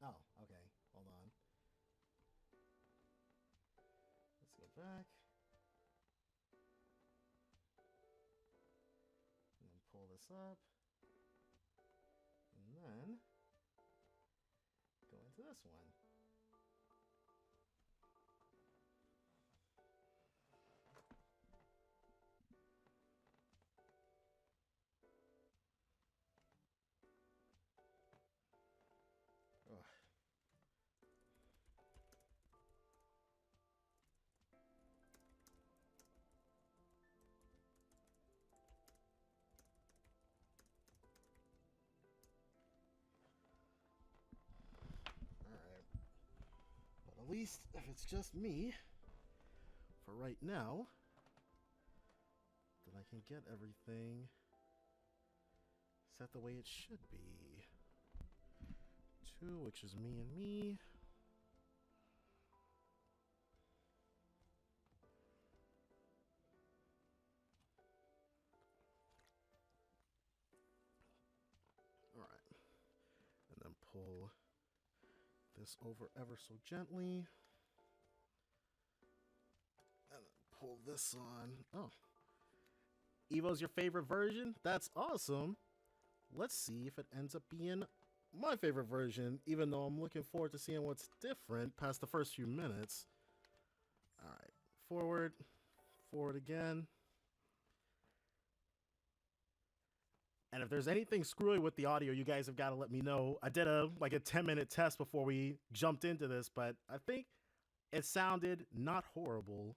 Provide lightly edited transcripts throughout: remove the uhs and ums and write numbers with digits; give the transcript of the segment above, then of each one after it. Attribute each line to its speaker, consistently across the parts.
Speaker 1: Oh, okay. Hold on. Let's get back. And then pull this up. And then go into this one. Ugh. Alright. But at least if it's just me, for right now, then I can get everything set the way it should be. 2, which is me and me. Alright. And then pull this over ever so gently. And then pull this on. Oh. Evo's your favorite version? That's awesome. Let's see if it ends up being my favorite version, even though I'm looking forward to seeing what's different past the first few minutes. Alright. Forward. Forward again. And if there's anything screwy with the audio, you guys have got to let me know. I did a 10-minute test before we jumped into this, but I think it sounded not horrible.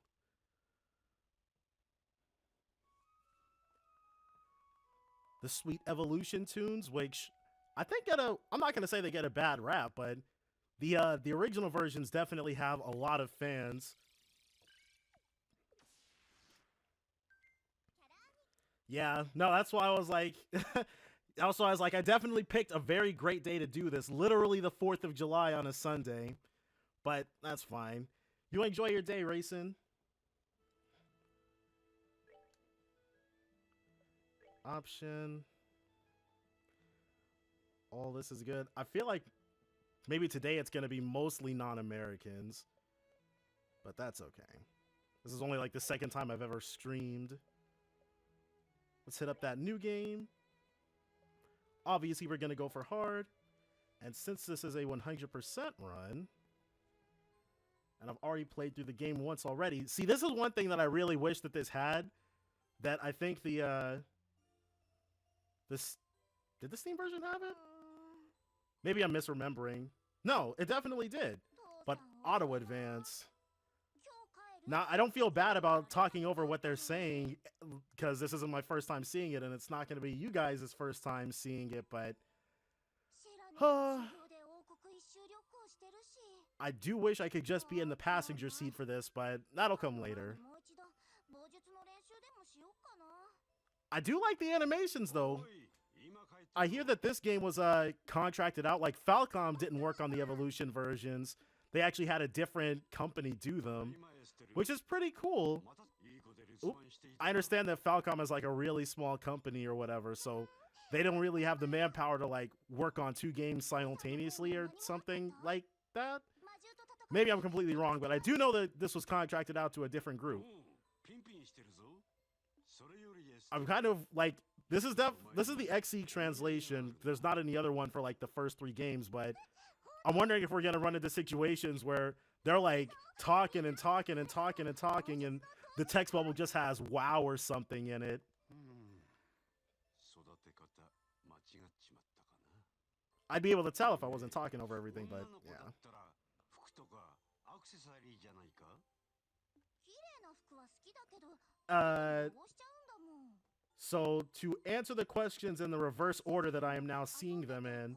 Speaker 1: The Sweet Evolution tunes, which I think I'm not going to say they get a bad rap, but the original versions definitely have a lot of fans. Yeah, no, that's why I was like, I definitely picked a very great day to do this. Literally the 4th of July on a Sunday, but that's fine. You enjoy your day, racing. Option. All this is good. I feel like maybe today it's going to be mostly non-Americans, but that's okay. This is only like the second time I've ever streamed. Let's hit up that new game. Obviously, we're going to go for hard. And since this is a 100% run, and I've already played through the game once already. See, this is one thing that I really wish that this had. That I think did the Steam version have it? Maybe I'm misremembering. No, it definitely did. But auto advance. Now, I don't feel bad about talking over what they're saying because this isn't my first time seeing it and it's not going to be you guys' first time seeing it, but I do wish I could just be in the passenger seat for this, but that'll come later. I do like the animations, though. I hear that this game was contracted out. Like, Falcom didn't work on the Evolution versions. They actually had a different company do them, which is pretty cool. Oop. I understand that Falcom is like a really small company or whatever, so they don't really have the manpower to like work on 2 games simultaneously or something like that. Maybe I'm completely wrong, but I do know that this was contracted out to a different group. I'm kind of like, this is the XE translation. There's not any other one for like the first 3 games, but I'm wondering if we're going to run into situations where they're like talking and talking and talking and talking and the text bubble just has wow or something in it. I'd be able to tell if I wasn't talking over everything, but yeah. So to answer the questions in the reverse order that I am now seeing them in,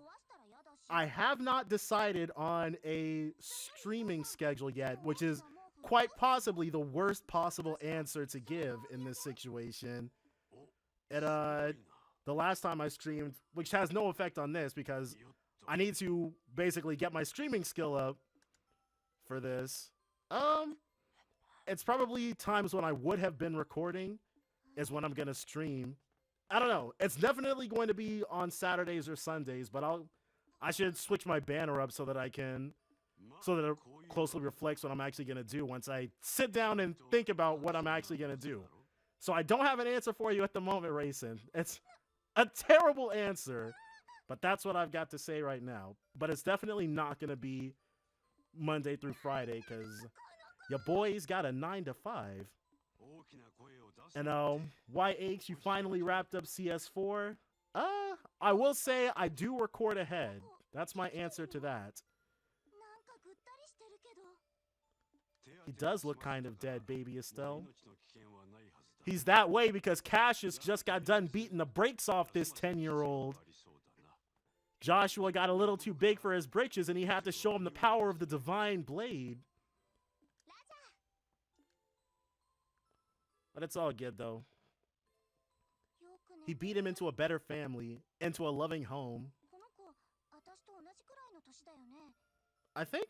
Speaker 1: I have not decided on a streaming schedule yet, which is quite possibly the worst possible answer to give in this situation. The last time I streamed, which has no effect on this because I need to basically get my streaming skill up for this. It's probably times when I would have been recording is when I'm going to stream. I don't know. It's definitely going to be on Saturdays or Sundays, but I should switch my banner up so that it closely reflects what I'm actually gonna do once I sit down and think about what I'm actually gonna do. So I don't have an answer for you at the moment, Racing. It's a terrible answer, but that's what I've got to say right now. But it's definitely not gonna be Monday through Friday because your boy's got a 9 to 5. And why H, you finally wrapped up CS4? I will say I do record ahead. That's my answer to that. He does look kind of dead, baby Estelle. He's that way because Cassius just got done beating the brakes off this 10-year-old. Joshua got a little too big for his britches and he had to show him the power of the divine blade. But it's all good, though. He beat him into a better family, into a loving home. I think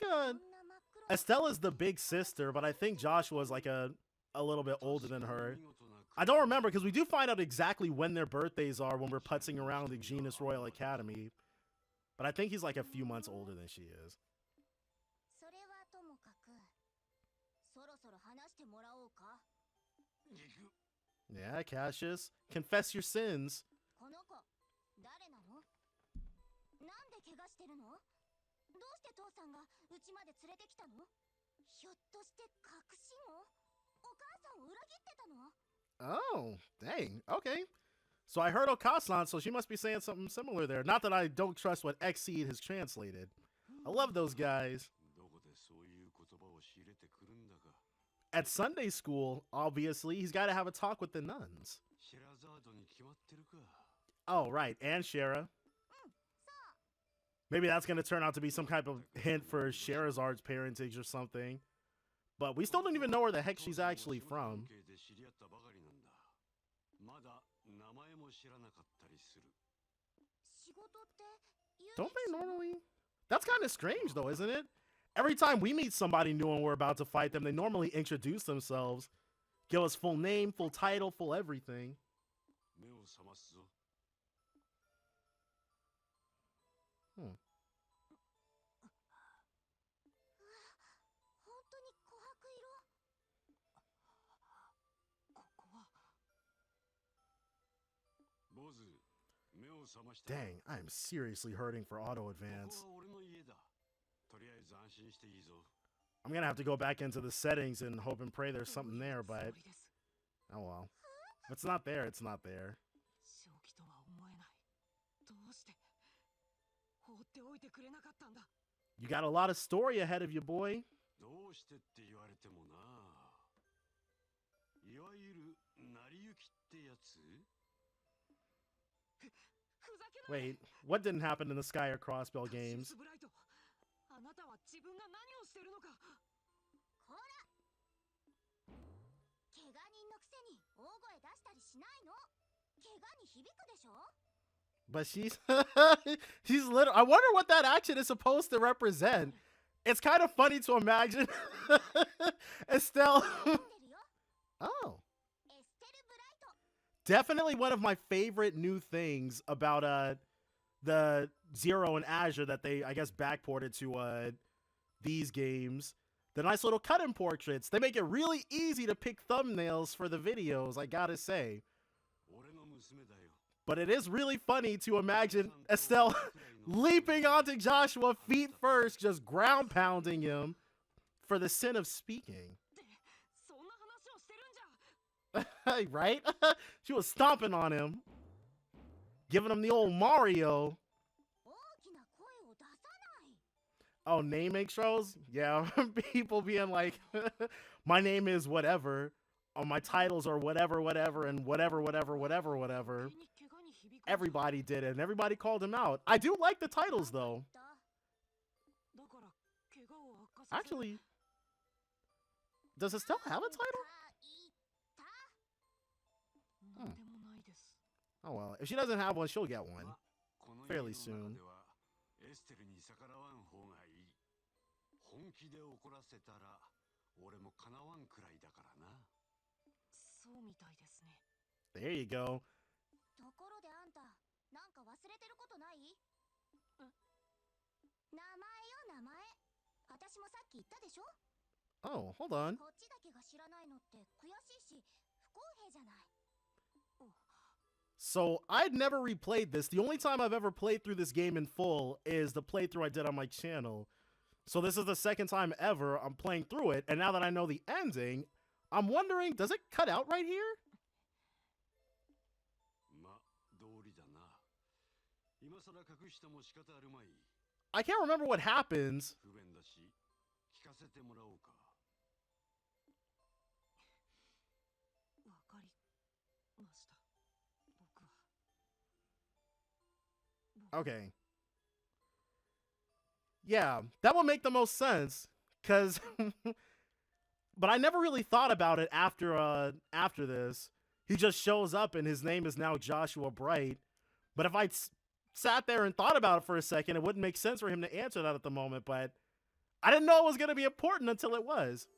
Speaker 1: Estella's the big sister, but I think Joshua's like a little bit older than her. I don't remember because we do find out exactly when their birthdays are when we're putzing around the Genus Royal Academy. But I think he's like a few months older than she is. Yeah, Cassius. Confess your sins. Oh, dang. Okay. So I heard Okasan, so she must be saying something similar there. Not that I don't trust what Xseed has translated. I love those guys. At Sunday school, obviously, he's got to have a talk with the nuns. Oh, right. And Shara. Maybe that's going to turn out to be some type of hint for Sherazard's parentage or something. But we still don't even know where the heck she's actually from. Don't they normally? That's kind of strange, though, isn't it? Every time we meet somebody new and we're about to fight them, they normally introduce themselves, give us full name, full title, full everything. Dang, I am seriously hurting for auto advance. I'm gonna have to go back into the settings and hope and pray there's something there, but oh well. If it's not there, it's not there. You got a lot of story ahead of you, boy. Wait, what didn't happen in the Sky or Crossbell games? But she's she's literally. I wonder what that action is supposed to represent. It's kind of funny to imagine Estelle. Oh. Definitely one of my favorite new things about the Zero and Azure that they, I guess, backported to these games. The nice little cut-in portraits. They make it really easy to pick thumbnails for the videos, I gotta say. But it is really funny to imagine Estelle leaping onto Joshua feet first, just ground pounding him for the sin of speaking. Right? She was stomping on him, giving him the old Mario. Oh, name intros? Yeah, people being like, my name is whatever, or my titles are whatever, whatever, and whatever, whatever, whatever, whatever. Everybody did it, and everybody called him out. I do like the titles, though. Actually, does Estelle have a title? Oh well, if she doesn't have one, she'll get one fairly soon. There you go. Oh, hold on. So I'd never replayed this. The only time I've ever played through this game in full is the playthrough I did on my channel. So this is the second time ever I'm playing through it, and now that I know the ending, I'm wondering, does it cut out right here? I can't remember what happens. Okay. Yeah, that would make the most sense, because but I never really thought about it after this. He just shows up and his name is now Joshua Bright. But if I sat there and thought about it for a second, it wouldn't make sense for him to answer that at the moment, but I didn't know it was going to be important until it was.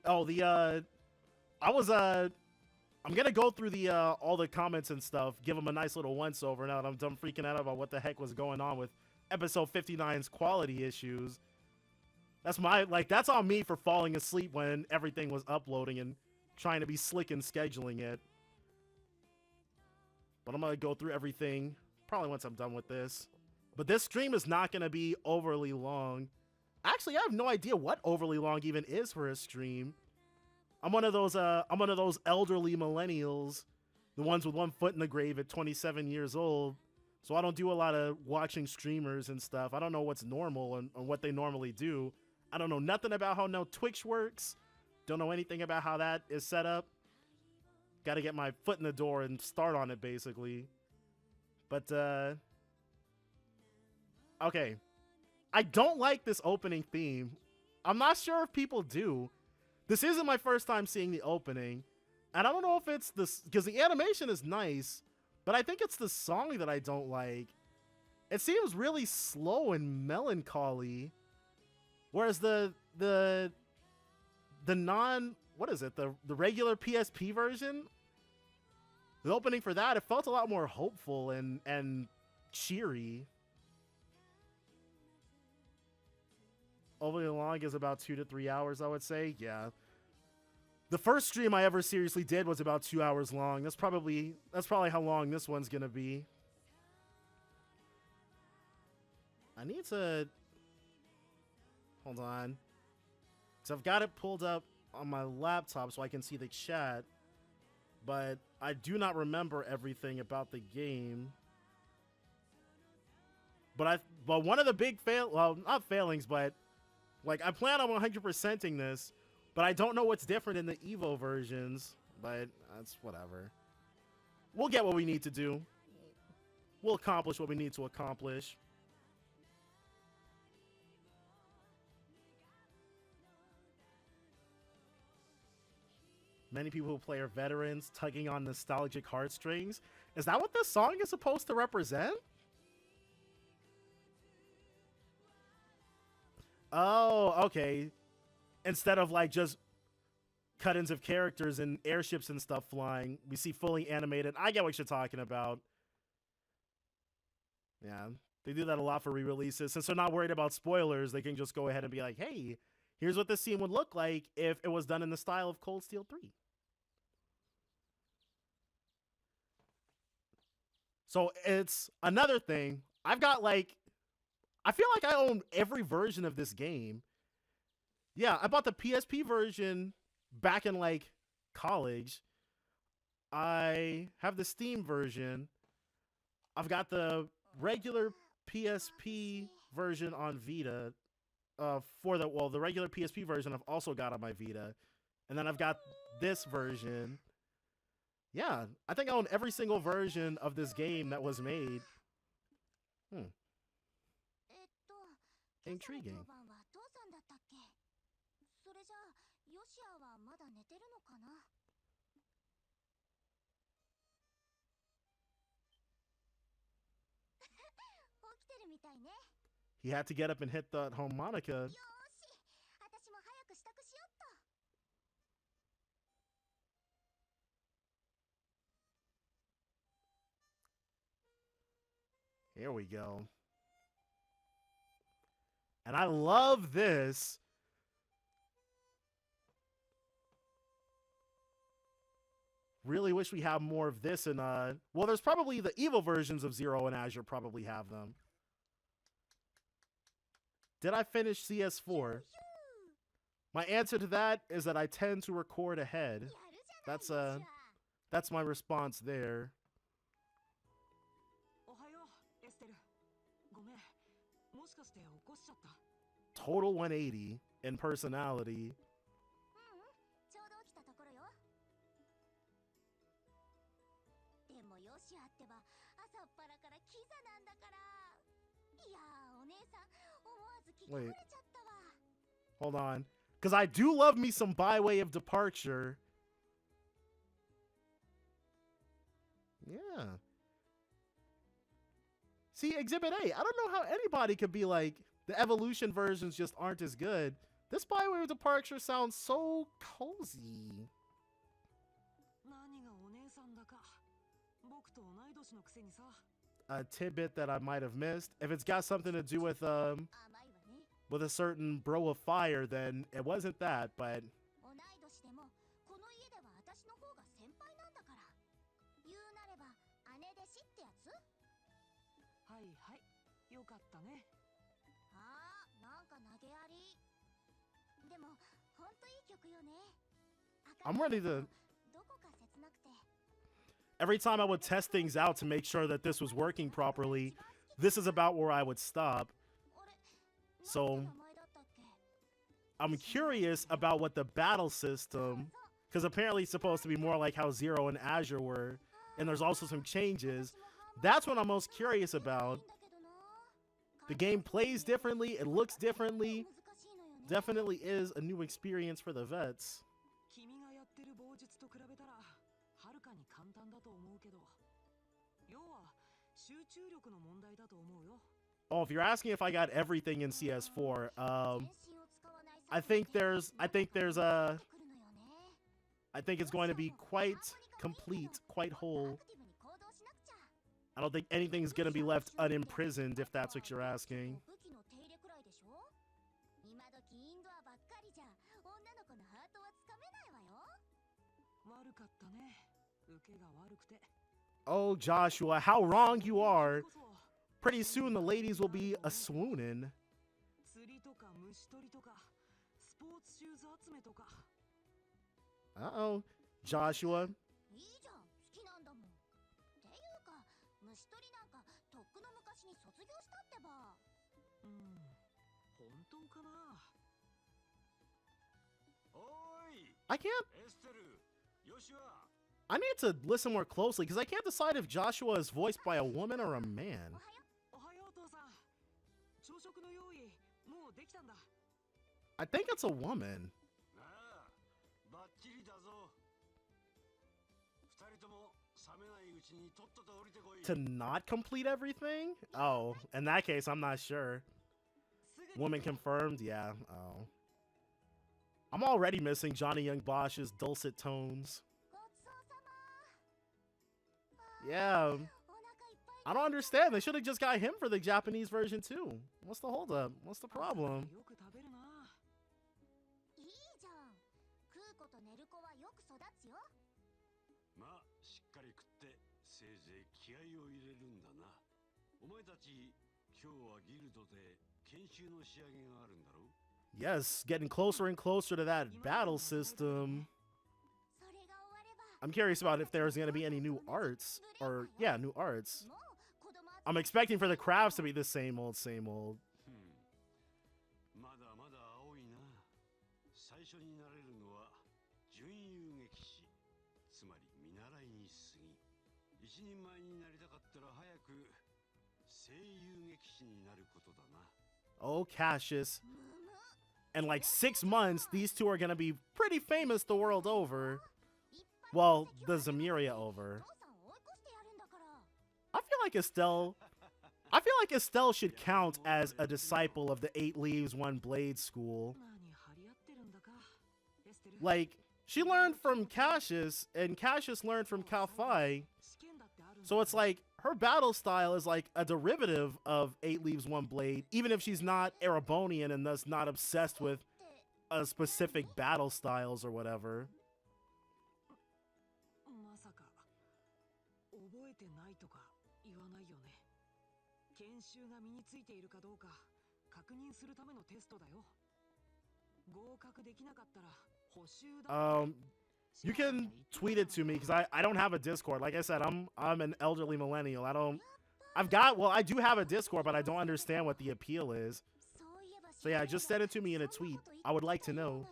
Speaker 1: Oh, I'm gonna go through the all the comments and stuff, give them a nice little once over now that I'm done freaking out about what the heck was going on with episode 59's quality issues. That's that's on me for falling asleep when everything was uploading and trying to be slick in scheduling it. But I'm gonna go through everything probably once I'm done with this. But this stream is not gonna be overly long. Actually, I have no idea what overly long even is for a stream. I'm one of those elderly millennials, the ones with one foot in the grave at 27 years old. So I don't do a lot of watching streamers and stuff. I don't know what's normal and what they normally do. I don't know nothing about how no Twitch works. Don't know anything about how that is set up. Got to get my foot in the door and start on it, basically. But, okay. I don't like this opening theme. I'm not sure if people do. This isn't my first time seeing the opening. And I don't know if it's this, because the animation is nice, but I think it's the song that I don't like. It seems really slow and melancholy. Whereas the regular PSP version, the opening for that, it felt a lot more hopeful and cheery. Overly long is about 2 to 3 hours, I would say. Yeah. The first stream I ever seriously did was about 2 hours long. That's probably how long this one's gonna be. I need to hold on, because I've got it pulled up on my laptop so I can see the chat, but I do not remember everything about the game. But one of the big not failings, but like, I plan on 100%ing this, but I don't know what's different in the Evo versions, but that's whatever. We'll get what we need to do. We'll accomplish what we need to accomplish. Many people who play are veterans, tugging on nostalgic heartstrings. Is that what this song is supposed to represent? Oh, okay. Instead of like just cut-ins of characters and airships and stuff flying, we see fully animated. I get what you're talking about. Yeah, they do that a lot for re-releases. Since they're not worried about spoilers, they can just go ahead and be like, hey, here's what this scene would look like if it was done in the style of Cold Steel 3. So it's another thing. I feel like I own every version of this game. Yeah, I bought the PSP version back in like college. I have the Steam version. I've got the regular PSP version on Vita. The regular PSP version I've also got on my Vita. And then I've got this version. Yeah, I think I own every single version of this game that was made. Intriguing. He had to get up and hit the harmonica.
Speaker 2: よーし、私も早く支度しよっと。
Speaker 1: He Here we go. And I love this. Really wish we have more of this in well, there's probably the Evo versions of Zero and Azure probably have them. Did I finish CS4? My answer to that is that I tend to record ahead. That's my response there. Total 180 in personality. Wait. Hold on. Because I do love me some By Way of Departure. Yeah. See, Exhibit A, I don't know how anybody could be like, the Evolution versions just aren't as good. This By Way of Departure sounds so cozy. A tidbit that I might have missed. If it's got something to do with a certain bro of fire, then it wasn't that, but I'm ready to... Every time I would test things out to make sure that this was working properly, this is about where I would stop. So I'm curious about what the battle system, because apparently it's supposed to be more like how Zero and Azure were, and there's also some changes. That's what I'm most curious about. The game plays differently, it looks differently. Definitely is a new experience for the vets. Oh, if you're asking if I got everything in CS4, I think it's going to be quite complete, quite whole. I don't think anything's going to be left unimprisoned, if that's what you're asking. Oh, Joshua, how wrong you are. Pretty soon the ladies will be a-swooning. Uh-oh, Joshua. I can't... I need to listen more closely because I can't decide if Joshua is voiced by a woman or a man. I think it's a woman. To not complete everything? Oh, in that case, I'm not sure. Woman confirmed? Yeah. Oh. I'm already missing Johnny Young Bosch's dulcet tones. Yeah. I don't understand. They should have just got him for the Japanese version too. What's the holdup? What's the problem? Yes, getting closer and closer to that battle system. I'm curious about if there's going to be any new arts. Or, yeah, new arts. I'm expecting for the crafts to be the same old, same old. Oh, Cassius. In like 6 months, these two are going to be pretty famous the world over. Well, the Zamiria over. I feel like Estelle should count as a disciple of the 8 Leaves, 1 Blade school. Like, she learned from Cassius, and Cassius learned from Kalphai. So it's like, her battle style is like a derivative of Eight Leaves One Blade, even if she's not Erebonian and thus not obsessed with a specific battle styles or whatever. You can tweet it to me because I don't have a Discord. Like I said, I'm an elderly millennial. I do have a Discord, but I don't understand what the appeal is. So yeah, just send it to me in a tweet. I would like to know.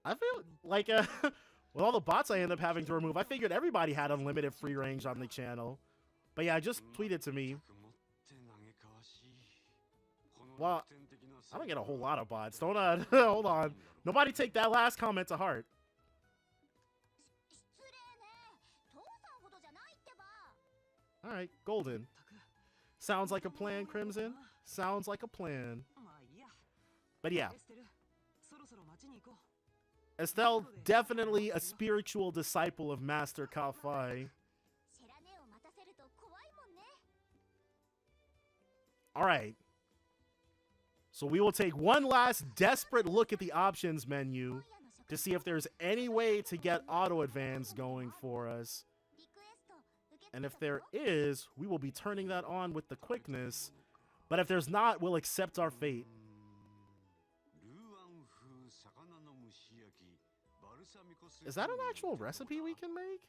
Speaker 1: I feel like with all the bots I end up having to remove, I figured everybody had unlimited free range on the channel. But yeah, just tweet it to me. Well, I don't get a whole lot of bots. Don't hold on. Nobody take that last comment to heart. All right, Golden. Sounds like a plan, Crimson. Sounds like a plan. But yeah. Estelle, definitely a spiritual disciple of Master Ka-Fai. Alright. So we will take one last desperate look at the options menu to see if there's any way to get auto advance going for us. And if there is, we will be turning that on with the quickness. But if there's not, we'll accept our fate. Is that an actual recipe we can make?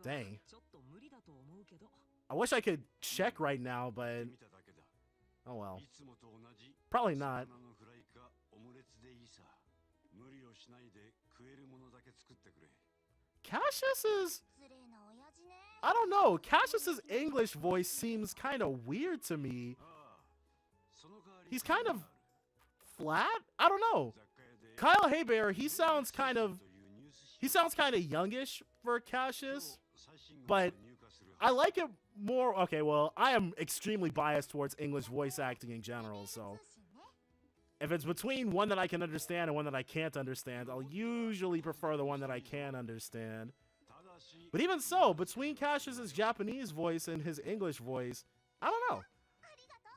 Speaker 1: Dang. I wish I could check right now, but... oh well. Probably not. Cassius's... I don't know. Cassius's English voice seems kind of weird to me. He's kind of flat? I don't know. Kyle Haybear, he sounds kind of youngish for Cassius, but I like it more. Okay, well, I am extremely biased towards English voice acting in general, so if it's between one that I can understand and one that I can't understand, I'll usually prefer the one that I can understand. But even so, between Cassius's Japanese voice and his English voice, I don't know.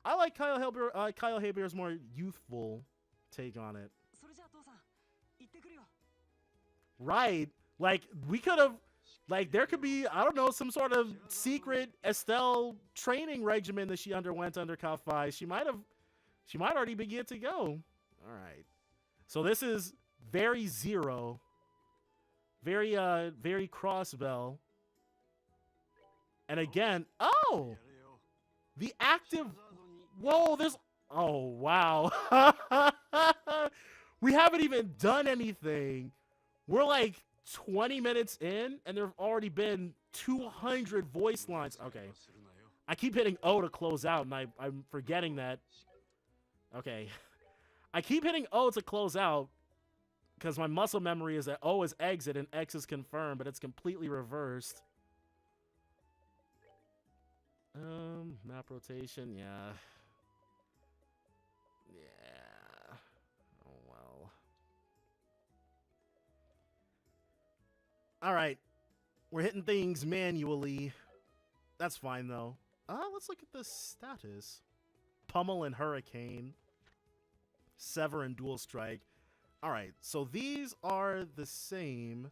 Speaker 1: I like Kyle Haybear's more youthful take on it. Right. Like, we could have... like, there could be, I don't know, some sort of secret Estelle training regimen that she underwent under Ka-Fai. She might already be good to go. All right. So this is very zero. Very cross-bell. And again, oh! The active... whoa, there's... oh, wow. We haven't even done anything. We're like 20 minutes in, and there have already been 200 voice lines. Okay. I keep hitting O to close out, and I'm forgetting that. Okay. I keep hitting O to close out, because my muscle memory is that O is exit and X is confirm, but it's completely reversed. Map rotation, yeah. Yeah. Oh, well. All right. We're hitting things manually. That's fine, though. Let's look at the status. Pummel and Hurricane. Sever and Dual Strike. All right, so these are the same.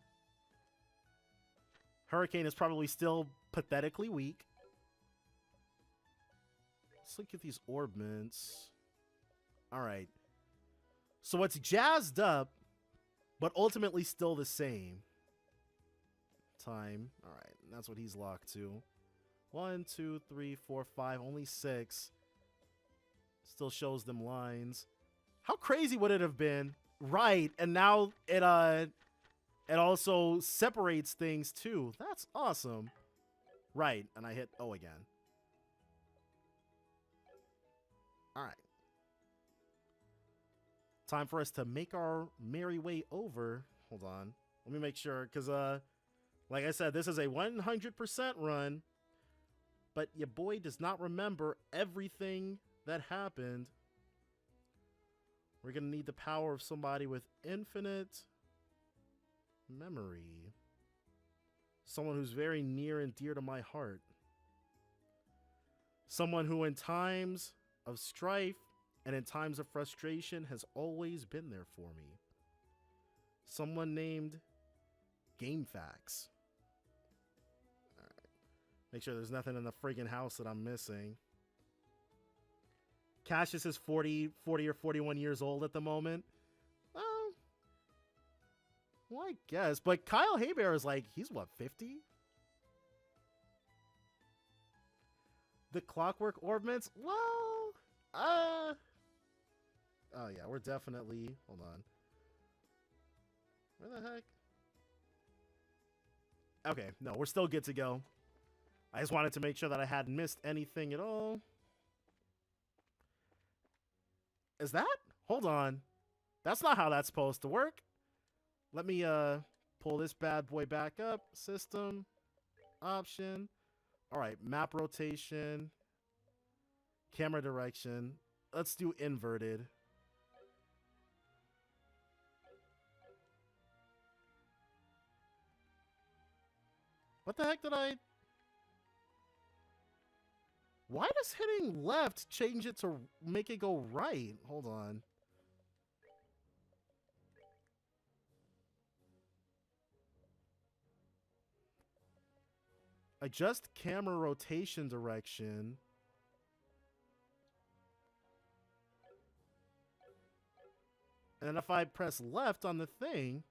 Speaker 1: Hurricane is probably still pathetically weak. Let's look at these orb mints. All right. So it's jazzed up, but ultimately still the same. Time. All right, and that's what he's locked to. 1, 2, 3, 4, 5, only 6. Still shows them lines. How crazy would it have been? Right, and now it also separates things too. That's awesome. Right, and I hit O again. All right. Time for us to make our merry way over. Hold on. Let me make sure, because like I said, this is a 100% run, but your boy does not remember everything that happened. We're going to need the power of somebody with infinite memory. Someone who's very near and dear to my heart. Someone who in times of strife and in times of frustration has always been there for me. Someone named GameFAQs. All right. Make sure there's nothing in the friggin' house that I'm missing. Cassius is 40 or 41 years old at the moment. Well, I guess. But Kyle Haybear is like, he's what, 50? The Clockwork Orbments? Well, oh yeah, we're definitely, hold on. Where the heck? Okay, no, we're still good to go. I just wanted to make sure that I hadn't missed anything at all. Is that? Hold on. That's not how that's supposed to work. Let me pull this bad boy back up. System. Option. Alright, map rotation. Camera direction. Let's do inverted. What the heck did I... Why does hitting left change it to make it go right? Hold on. Adjust camera rotation direction. And then if I press left on the thing,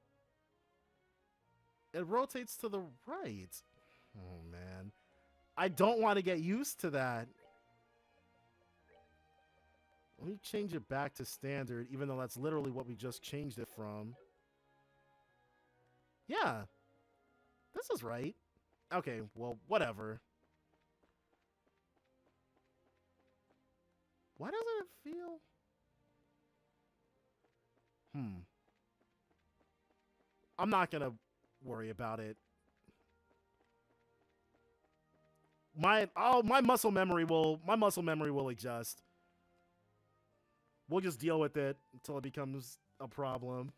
Speaker 1: it rotates to the right. Oh, man. I don't want to get used to that. Let me change it back to standard, even though that's literally what we just changed it from. Yeah. This is right. Okay, well, whatever. Why doesn't it feel... I'm not gonna worry about it. My muscle memory will adjust. We'll just deal with it until it becomes a problem.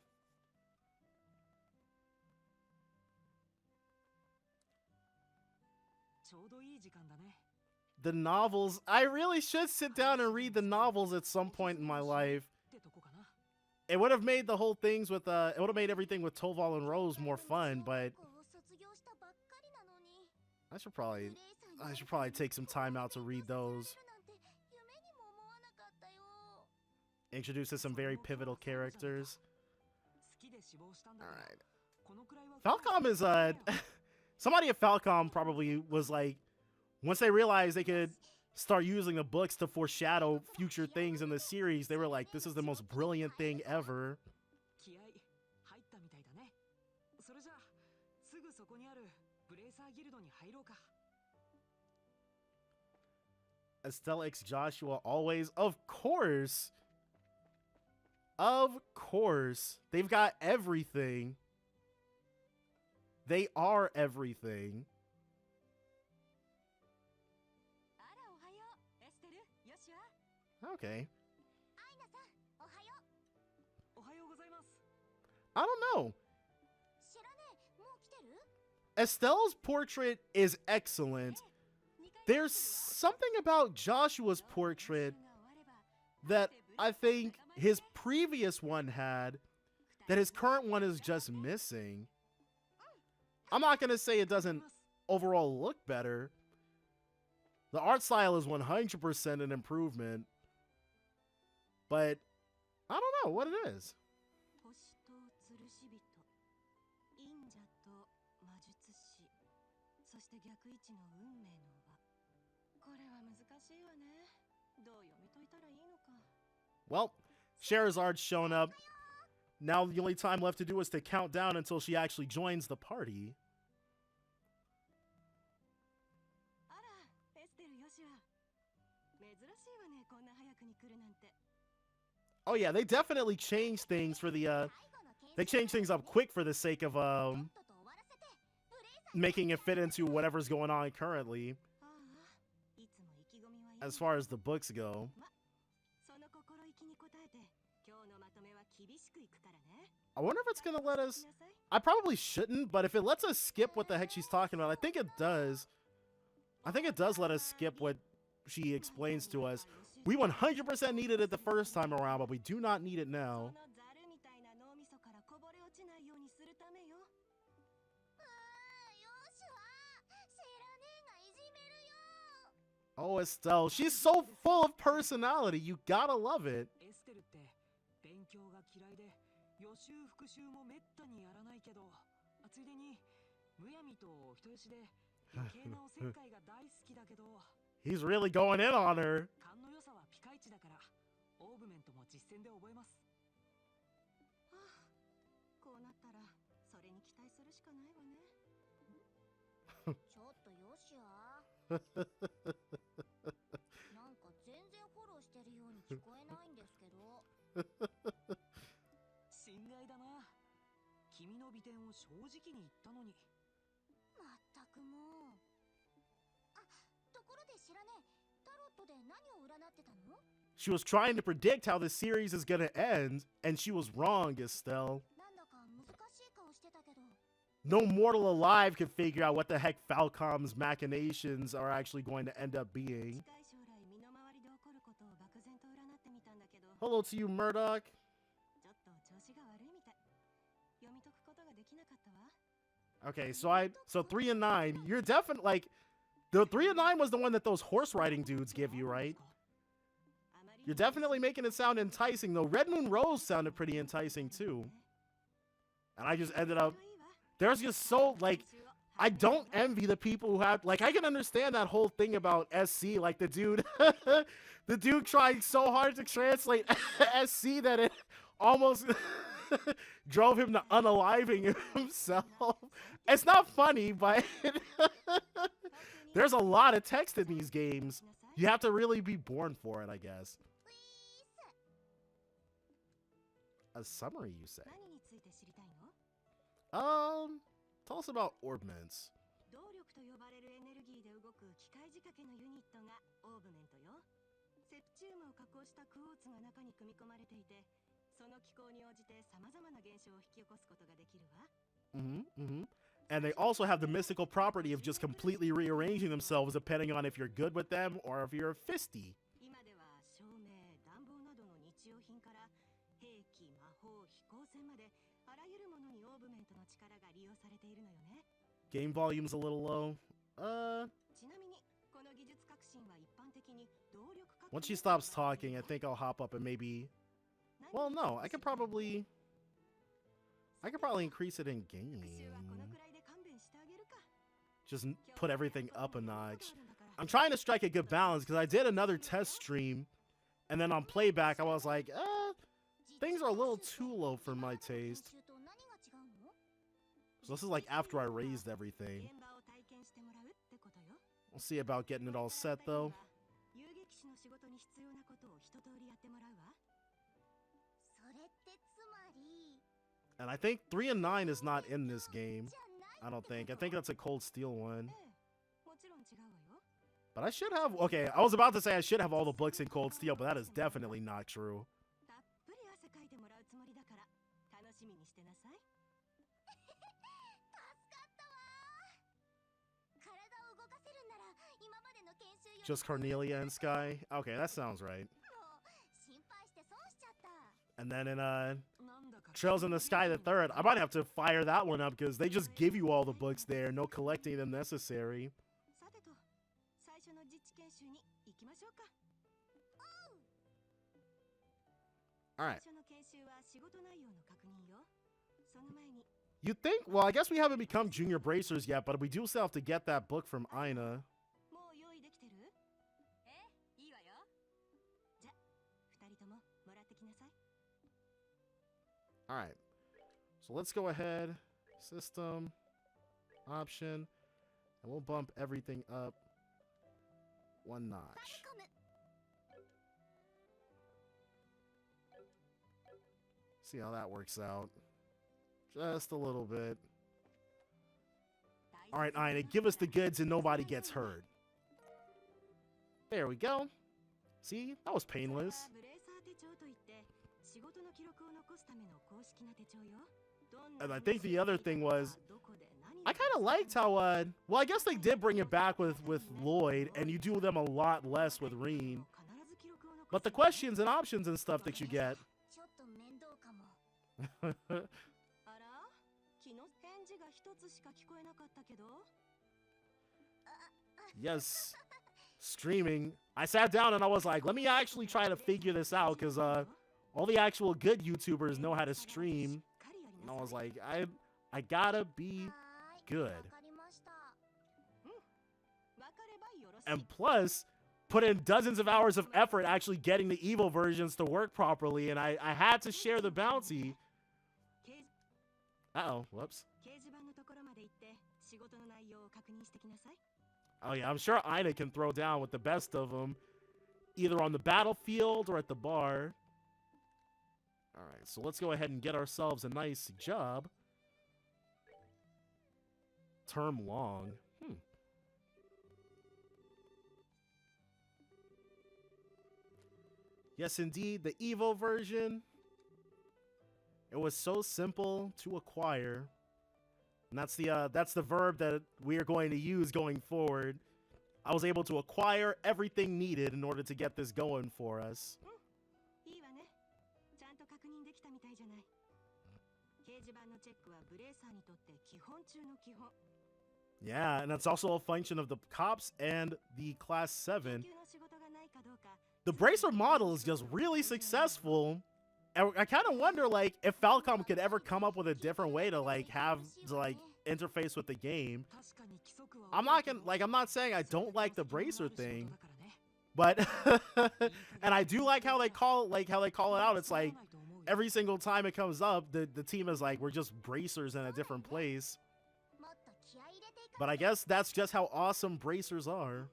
Speaker 1: The novels. I really should sit down and read the novels at some point in my life. It would have made the whole things with it would have made everything with Toval and Rose more fun, but I should probably take some time out to read those. Introduces some very pivotal characters. Alright. Falcom is somebody at Falcom probably was like, once they realized they could start using the books to foreshadow future things in the series, they were like, this is the most brilliant thing ever. Estelle X Joshua always, of course. Of course. They've got everything. They are everything. Okay. I don't know. Estelle's portrait is excellent. There's something about Joshua's portrait that I think his previous one had that his current one is just missing. I'm not going to say it doesn't overall look better. The art style is 100% an improvement. But I don't know what it is. Well, Scheherazad's shown up. Now the only time left to do is to count down until she actually joins the party. Oh yeah, they definitely changed things for the they changed things up quick for the sake of making it fit into whatever's going on currently as far as the books go. I wonder if it's gonna let us... I probably shouldn't, but if it lets us skip what the heck she's talking about, I think it does. I think it does let us skip what she explains to us. We 100% needed it the first time around, but we do not need it now. Oh, Estelle, she's so full of personality. You gotta love it. He's really going in on her. She was trying to predict how the series is gonna end, and she was wrong, Estelle. No mortal alive can figure out what the heck Falcom's machinations are actually going to end up being. Hello to you, Murdoch. Okay, so 3 and 9. You're definitely like the 3 and 9 was the one that those horse riding dudes give you, right? You're definitely making it sound enticing, though. Red Moon Rose sounded pretty enticing too. And I just ended up... There's just so, like... I don't envy the people who have... Like, I can understand that whole thing about SC. Like, the dude... the dude trying so hard to translate SC that it almost... drove him to unaliving himself. It's not funny, but... There's a lot of text in these games. You have to really be born for it, I guess. A summary, you say? Tell us about orbments. And they also have the mystical property of just completely rearranging themselves depending on if you're good with them or if you're fisty. Game volume's a little low. Once she stops talking, I think I'll hop up and maybe... Well, no, I could probably increase it in game. Just put everything up a notch. I'm trying to strike a good balance because I did another test stream, and then on playback I was like, things are a little too low for my taste. So this is like after I raised everything. We'll see about getting it all set though. And I think 3 and 9 is not in this game. I don't think. I think that's a Cold Steel one. But I should have... Okay, I was about to say I should have all the books in Cold Steel, but that is definitely not true. Just Cornelia and Sky? Okay, that sounds right. And then in Trails in the Sky the Third, I might have to fire that one up because they just give you all the books there, no collecting them necessary. Alright. You think? Well, I guess we haven't become junior bracers yet, but we do still have to get that book from Aina. Alright, so let's go ahead, system, option, and we'll bump everything up 1 notch. See how that works out. Just a little bit. Alright, Aina, give us the goods and nobody gets hurt. There we go. See, that was painless. And I think the other thing was, I kind of liked how, well, I guess they did bring it back with Lloyd, and you do them a lot less with Reen. But the questions and options and stuff that you get. Yes, streaming. I sat down and I was like, let me actually try to figure this out, because all the actual good YouTubers know how to stream. And I was like, I gotta be good. And plus, put in dozens of hours of effort actually getting the Evo versions to work properly, and I had to share the bounty. Uh-oh, whoops. Oh yeah, I'm sure Ina can throw down with the best of them, either on the battlefield or at the bar. Alright, so let's go ahead and get ourselves a nice job. Term long. Yes, indeed, the Evo version. It was so simple to acquire. And that's the verb that we are going to use going forward. I was able to acquire everything needed in order to get this going for us. Yeah, and that's also a function of the cops and the Class 7. The Bracer model is just really successful. And I kind of wonder, like, if Falcom could ever come up with a different way to, like, interface with the game. I'm not saying I don't like the Bracer thing, but and I do like how they call it out. It's like every single time it comes up, the team is like, we're just Bracers in a different place. But I guess that's just how awesome Bracers are.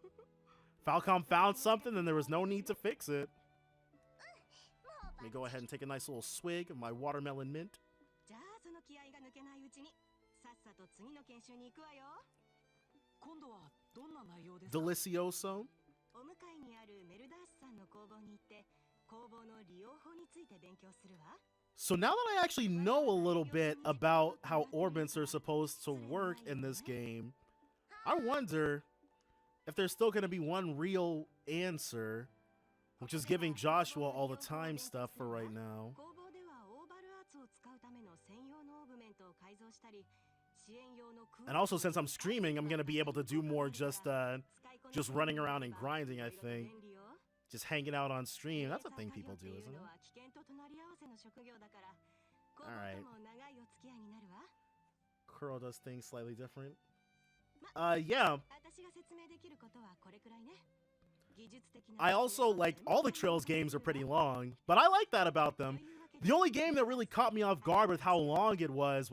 Speaker 1: Falcom found something and there was no need to fix it. Let me go ahead and take a nice little swig of my watermelon mint. Delicioso. So now that I actually know a little bit about how orbits are supposed to work in this game, I wonder if there's still going to be one real answer, which is giving Joshua all the time stuff for right now. And also, since I'm streaming, I'm going to be able to do more just running around and grinding, I think. Just hanging out on stream. That's a thing people do, isn't it? Alright. Kuro does things slightly different. Yeah. I also, like, all the Trails games are pretty long, but I like that about them. The only game that really caught me off guard with how long it was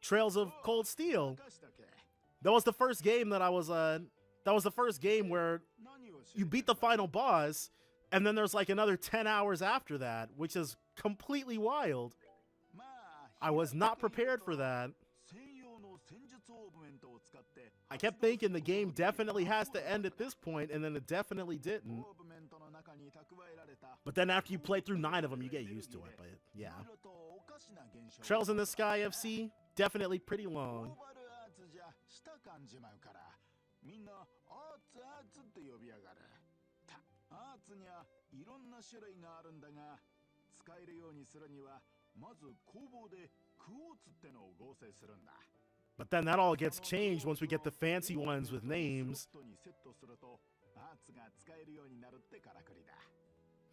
Speaker 1: Trails of Cold Steel. That was the first game that that was the first game where you beat the final boss, and then there's like another 10 hours after that, which is completely wild. I was not prepared for that. I kept thinking the game definitely has to end at this point, and then it definitely didn't. But then after you play through 9 of them, you get used to it, but yeah. Trails in the Sky FC, definitely pretty long. But then that all gets changed once we get the fancy ones with names.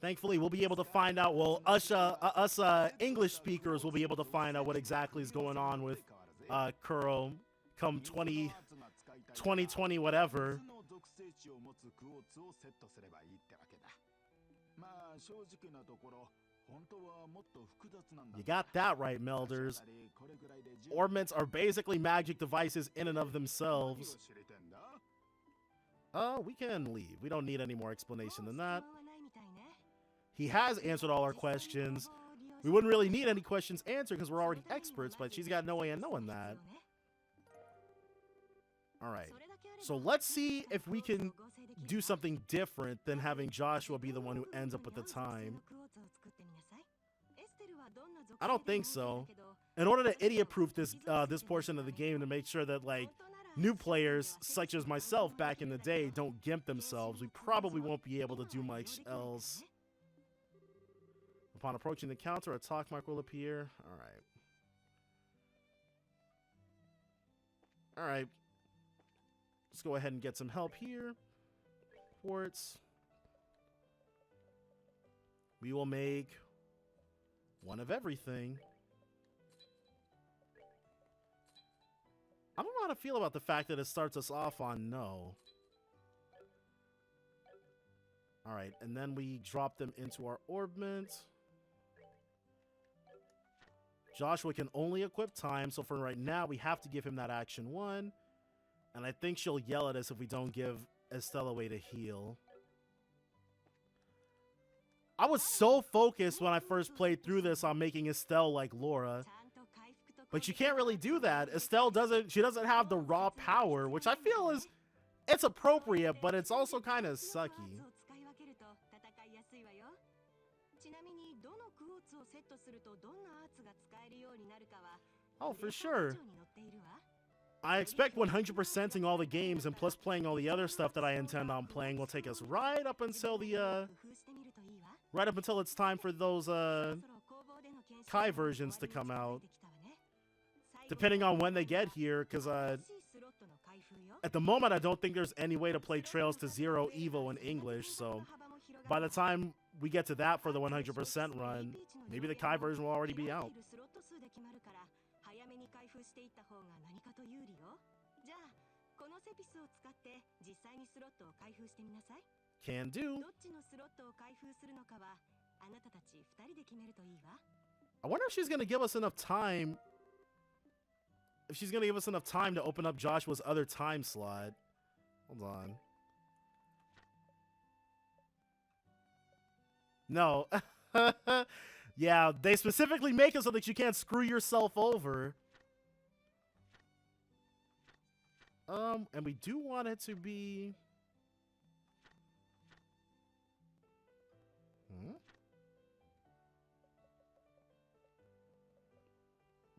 Speaker 1: Thankfully, we'll be able to find out, well, us English speakers will be able to find out what exactly is going on with Kuro come 2020 whatever. You got that right, Melders. Orbments are basically magic devices in and of themselves. We can leave. We don't need any more explanation than that. He has answered all our questions. We wouldn't really need any questions answered because we're already experts, but she's got no way of knowing that. Alright, so let's see if we can do something different than having Joshua be the one who ends up with the time. I don't think so. In order to idiot-proof this this portion of the game to make sure that like new players such as myself back in the day don't gimp themselves, we probably won't be able to do much else. Upon approaching the counter, a talk mark will appear. All right. Let's go ahead and get some help here. Quartz. We will make one of everything. I don't know how to feel about the fact that it starts us off on no. All right, and then we drop them into our orbment. Joshua can only equip time, so for right now, we have to give him that action 1. And I think she'll yell at us if we don't give Estelle a way to heal. I was so focused when I first played through this on making Estelle like Laura. But you can't really do that. Estelle doesn't have the raw power, which I feel is, it's appropriate, but it's also kind of sucky. Oh, for sure. I expect 100%ing all the games and plus playing all the other stuff that I intend on playing will take us right up until the it's time for those Kai versions to come out. Depending on when they get here, because at the moment I don't think there's any way to play Trails to Zero Evo in English, so by the time we get to that for the 100% run, maybe the Kai version will already be out. Can do. I wonder if she's going to give us enough time. If she's going to give us enough time to open up Joshua's other time slot. Hold on. No. Yeah, they specifically make it so that you can't screw yourself over. And we do want it to be...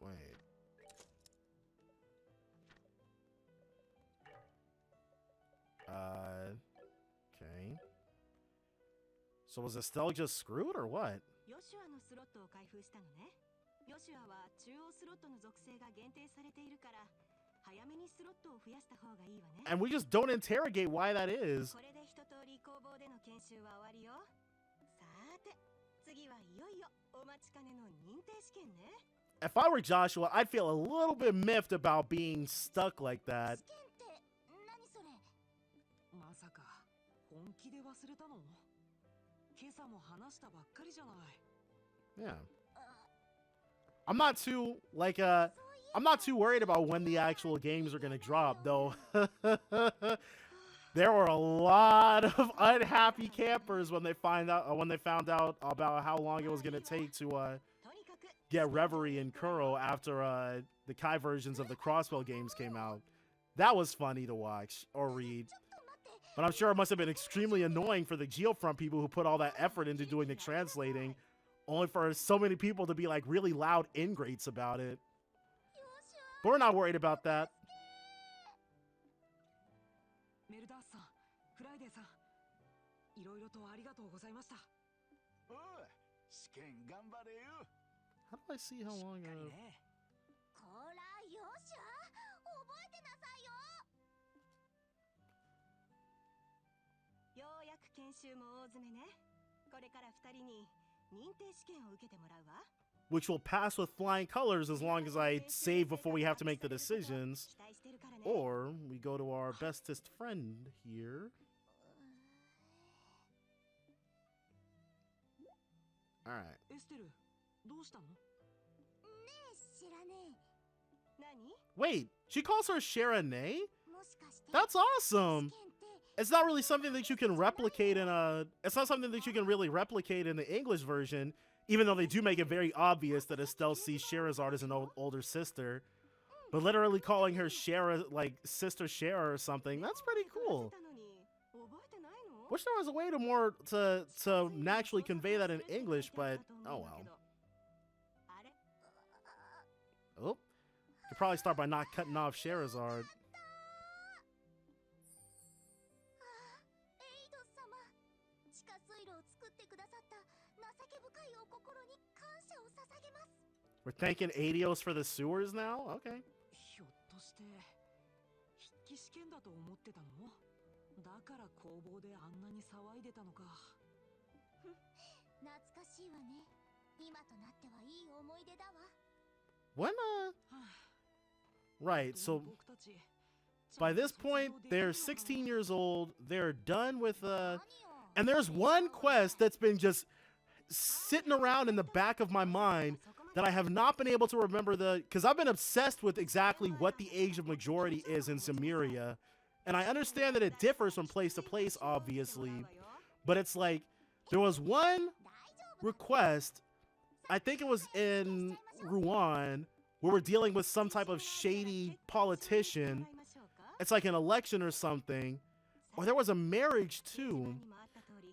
Speaker 1: Wait. Okay. So was Estelle just screwed or what? And we just don't interrogate why that is. If I were Joshua, I'd feel a little bit miffed about being stuck like that. Yeah. I'm not too worried about when the actual games are gonna drop, though. There were a lot of unhappy campers when they found out about how long it was gonna take to get Reverie and Kuro after the Kai versions of the Crossbell games came out. That was funny to watch or read. But I'm sure it must have been extremely annoying for the Geofront people who put all that effort into doing the translating, only for so many people to be like really loud ingrates about it. But we're not worried about that. How do I see how long I've... Which will pass with flying colors as long as I save before we have to make the decisions. Or we go to our bestest friend here. Alright. Wait, she calls her Sharonay? That's awesome! It's not really something that you can replicate in a... It's not something that you can really replicate in the English version, even though they do make it very obvious that Estelle sees Scheherazade as an older sister. But literally calling her Shara, like Sister Shara or something, that's pretty cool. Wish there was a way to naturally convey that in English, but oh well. probably start by not cutting off Charizard. We're thanking Adios for the sewers now? Okay. When, right, so by this point, they're 16 years old. They're done with, and there's one quest that's been just sitting around in the back of my mind that I have not been able to remember because I've been obsessed with exactly what the age of majority is in Zemuria. And I understand that it differs from place to place, obviously. But it's like, there was one request, I think it was in Rouen, where we're dealing with some type of shady politician. It's like an election or something. Or there was a marriage too.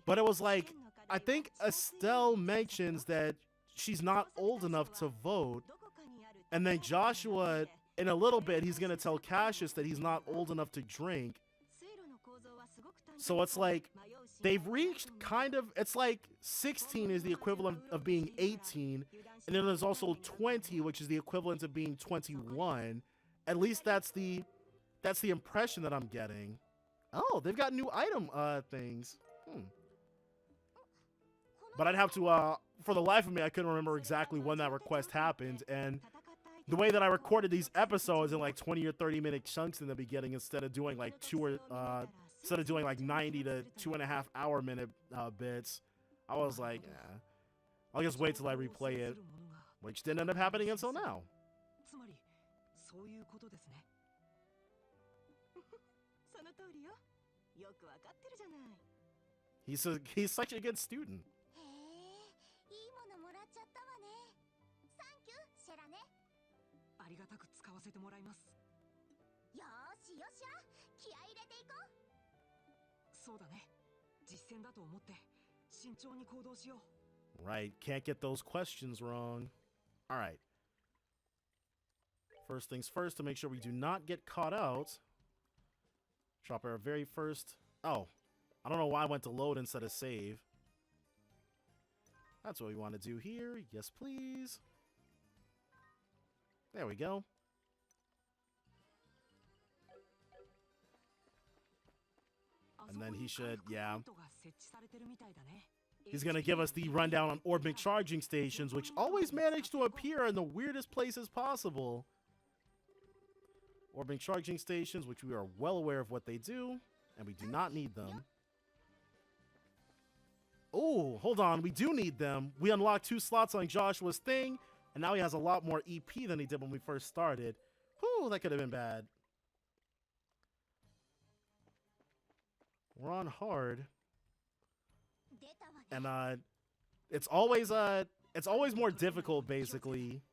Speaker 1: But it was like, I think Estelle mentions that she's not old enough to vote. And then Joshua, in a little bit, he's going to tell Cassius that he's not old enough to drink. So it's like, they've reached kind of, it's like 16 is the equivalent of being 18. And then there's also 20, which is the equivalent of being 21. At least that's the impression that I'm getting. Oh, they've got new item things. But I'd have to, for the life of me, I couldn't remember exactly when that request happened. And the way that I recorded these episodes in like 20 or 30 minute chunks in the beginning, instead of doing like 90 to 2.5 hour minute bits, I was like, yeah, I'll just wait till I replay it, which didn't end up happening until now. He's such a good student. Right, can't get those questions wrong. All right. First things first, to make sure we do not get caught out. Drop our very first... Oh, I don't know why I went to load instead of save. That's what we want to do here. Yes, please. There we go. And then he should, yeah. He's going to give us the rundown on Orbic charging stations, which always manage to appear in the weirdest places possible. Orbic charging stations, which we are well aware of what they do, and we do not need them. Oh, hold on. We do need them. We unlocked 2 slots on Joshua's thing, and now he has a lot more EP than he did when we first started. Whew, that could have been bad. We're on hard. And it's always more difficult basically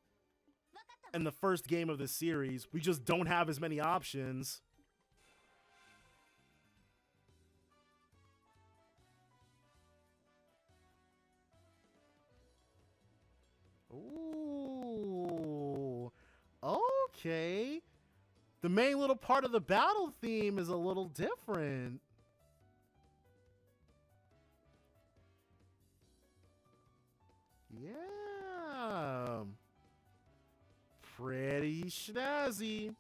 Speaker 1: in the first game of the series. We just don't have as many options. Ooh. Okay. The main little part of the battle theme is a little different. Yeah. Pretty snazzy.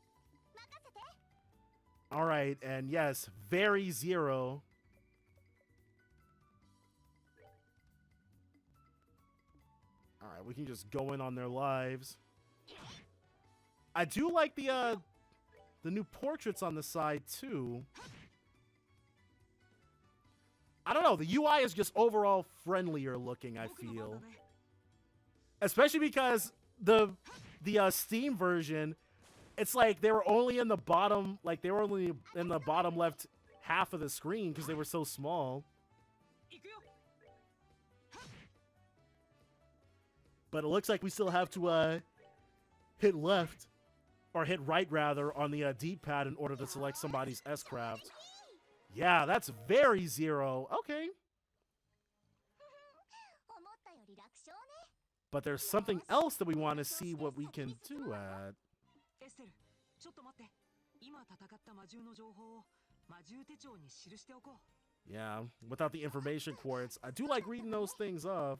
Speaker 1: All right, and yes, very zero. All right, we can just go in on their lives. I do like the new portraits on the side too. I don't know, the UI is just overall friendlier looking, I feel. Especially because the Steam version, it's like they were only in the bottom, like they were only in the bottom left half of the screen because they were so small. But it looks like we still have to hit left, or hit right rather, on the D-pad in order to select somebody's S-Craft. Yeah, that's very zero. Okay. But there's something else that we want to see what we can do at.
Speaker 2: エステル、ちょっと待って。今戦った魔獣の情報を魔獣手帳に記しておこう。
Speaker 1: Yeah, without the information quartz, I do like reading those things off.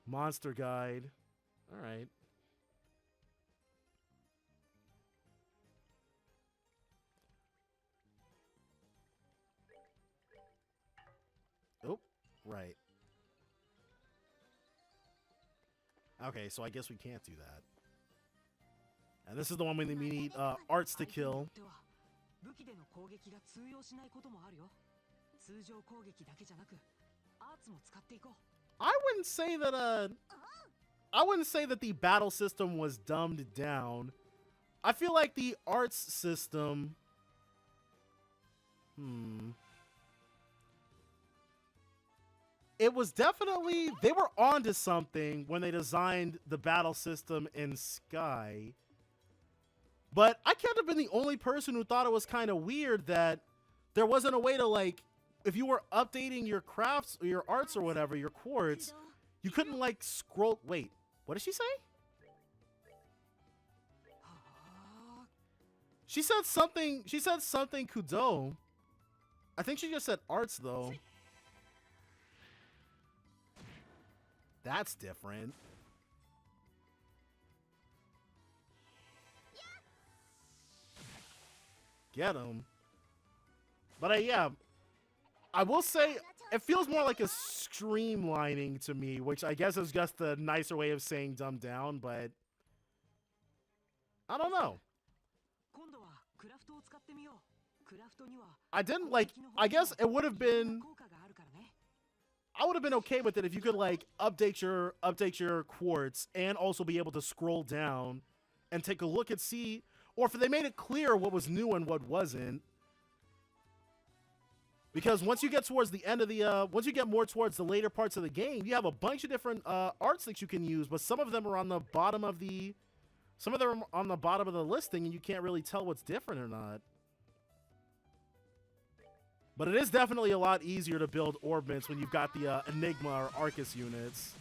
Speaker 1: Monster guide. All right. Oh, right. Okay, so I guess we can't do that. And this is the one when we need arts to kill. I wouldn't say that the battle system was dumbed down. I feel like the arts system it was definitely, they were onto something when they designed the battle system in Sky. But I can't have been the only person who thought it was kind of weird that there wasn't a way to, like, if you were updating your crafts or your arts or whatever, your quartz, you couldn't, like, scroll. Wait, what did she say? She said something Kudo. I think she just said arts, though. That's different. Get him. But yeah, I will say it feels more like a streamlining to me, which I guess is just a nicer way of saying dumbed down, but I don't know. I didn't like, I guess it would have been, I would have been okay with it if you could like update your quartz and also be able to scroll down and take a look and see, or if they made it clear what was new and what wasn't. Because once you get towards the end of the, once you get more towards the later parts of the game, you have a bunch of different arts that you can use, but some of them are on the bottom of the, some of them are on the bottom of the listing, and you can't really tell what's different or not. But it is definitely a lot easier to build orbments when you've got the Enigma or Arcus units.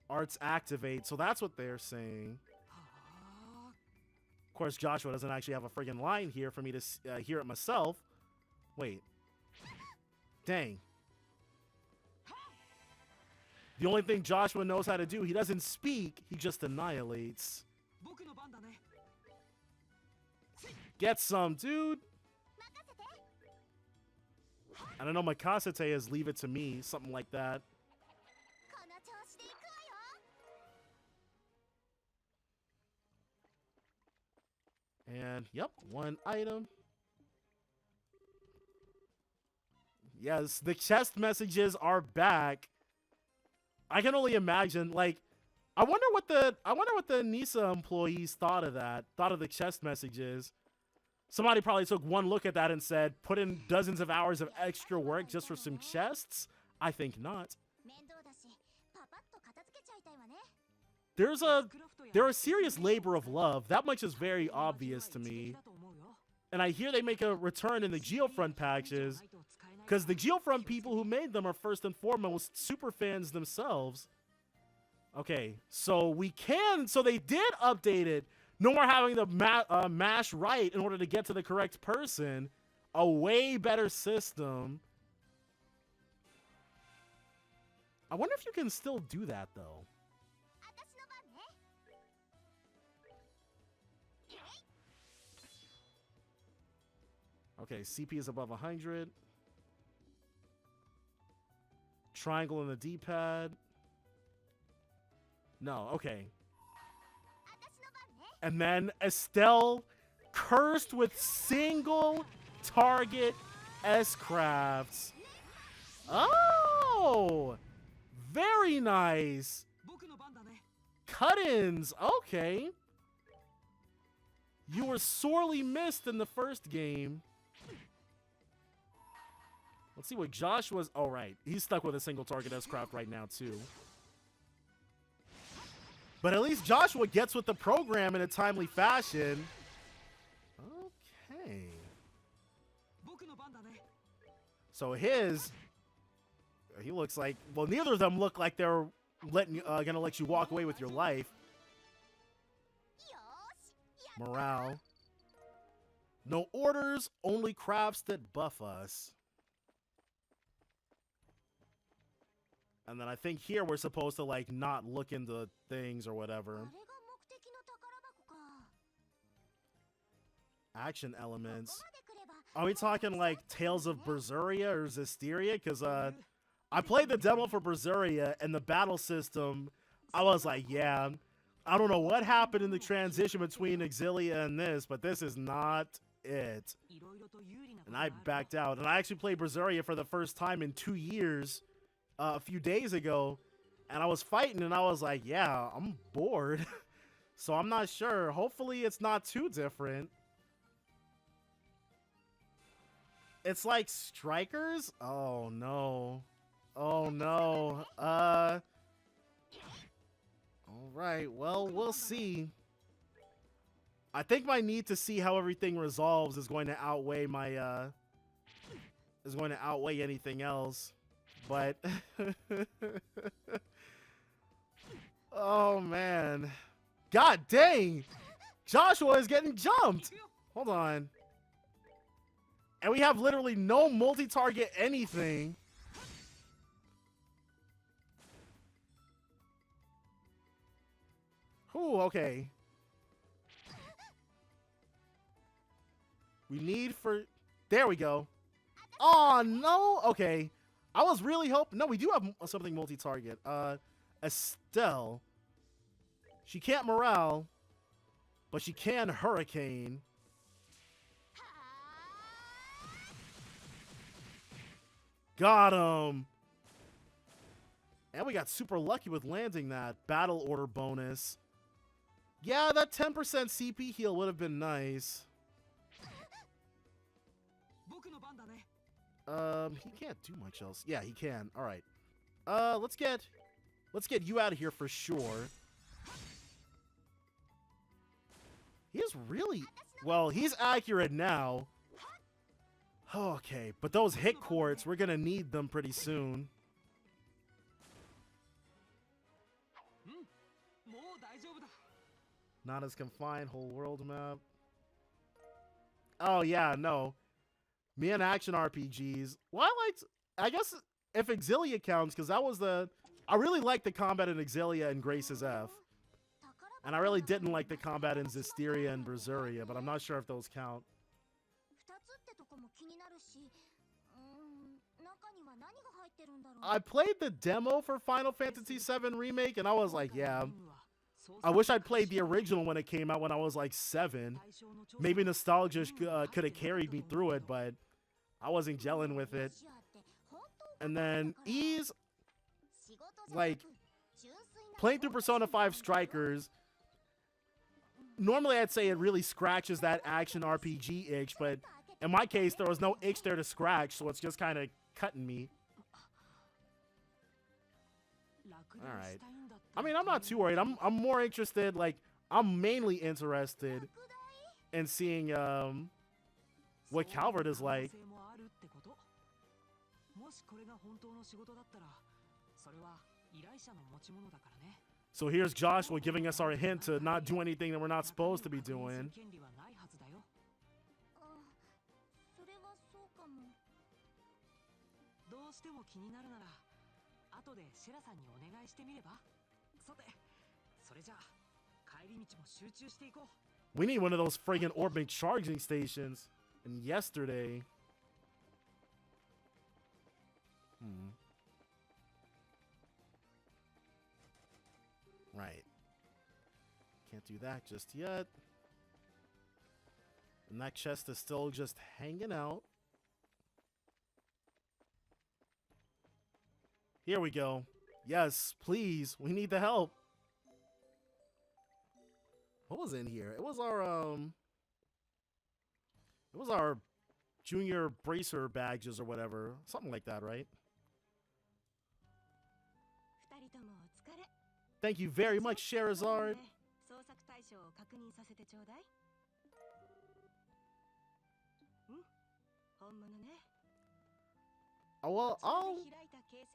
Speaker 1: Arts activate, so that's what they're saying. Of course, Joshua doesn't actually have a friggin' line here for me to hear it myself. Wait. Dang. The only thing Joshua knows how to do, he doesn't speak, he just annihilates. Get some, dude. I don't know, Makasete is leave it to me, something like that. And, yep, one item. Yes, the chest messages are back. I can only imagine, like, I wonder what the Nisa employees thought of that, thought of the chest messages. Somebody probably took one look at that and said, put in dozens of hours of extra work just for some chests? I think not. They're a serious labor of love. That much is very obvious to me. And I hear they make a return in the Geofront patches, because the Geofront people who made them are first and foremost super fans themselves. Okay, so they did update it. No more having to mash right in order to get to the correct person. A way better system. I wonder if you can still do that, though. Okay, CP is above 100. Triangle in the D-pad. No, okay. And then Estelle, cursed with single target S-crafts. Oh! Very nice. Cut-ins. Okay. You were sorely missed in the first game. Let's see what Joshua's... Oh, right. He's stuck with a single target S-craft right now, too. But at least Joshua gets with the program in a timely fashion. Okay. So his, he looks like, well, neither of them look like they're gonna let you walk away with your life. Morale. No orders, only crafts that buff us. And then I think here we're supposed to like not look into things or whatever. Action elements. Are we talking like Tales of Berseria or Zestiria? Because I played the demo for Berseria and the battle system. I was like, yeah, I don't know what happened in the transition between Exilia and this, but this is not it. And I backed out. And I actually played Berseria for the first time in 2 years a few days ago. And I was fighting and I was like, yeah, I'm bored. So I'm not sure. Hopefully it's not too different. It's like Strikers? Oh no. Oh no. All right. Well, we'll see. I think my need to see how everything resolves is going to outweigh my is going to outweigh anything else. But oh man. God dang. Joshua is getting jumped. Hold on. And we have literally no multi-target anything. Ooh, okay. We need for... There we go. Oh, no. Okay. I was really hoping... No, we do have something multi-target. Estelle. She can't morale, but she can hurricane. Got him. And we got super lucky with landing that battle order bonus. Yeah, that 10% CP heal would have been nice. He can't do much else. Yeah, he can. All right. Let's get you out of here for sure. He's really... Well, he's accurate now. Okay, but those hit quartz, we're gonna need them pretty soon. Not as confined, whole world map. Oh yeah, no. Me and action RPGs. Well, I guess if Exilia counts, because that was the... I really liked the combat in Exilia and Grace's F. And I really didn't like the combat in Zestiria and Berseria, but I'm not sure if those count. I played the demo for Final Fantasy VII Remake, and I was like, yeah. I wish I'd played the original when it came out when I was like 7. Maybe nostalgia could have carried me through it, but I wasn't gelling with it. And then E's, like, playing through Persona 5 Strikers, normally I'd say it really scratches that action RPG itch, but in my case, there was no itch there to scratch, so it's just kind of cutting me. All right. I mean, I'm not too worried. I'm more interested, like, I'm mainly interested in seeing what Calvert is like. So here's Joshua giving us our hint to not do anything that we're not supposed to be doing. We need one of those friggin' orbiting charging stations. And yesterday... Right. Can't do that just yet. And that chest is still just hanging out. Here we go. Yes, please. We need the help. What was in here? It was our junior bracer badges or whatever. Something like that, right? Thank you very much, Sherazard. Oh, well,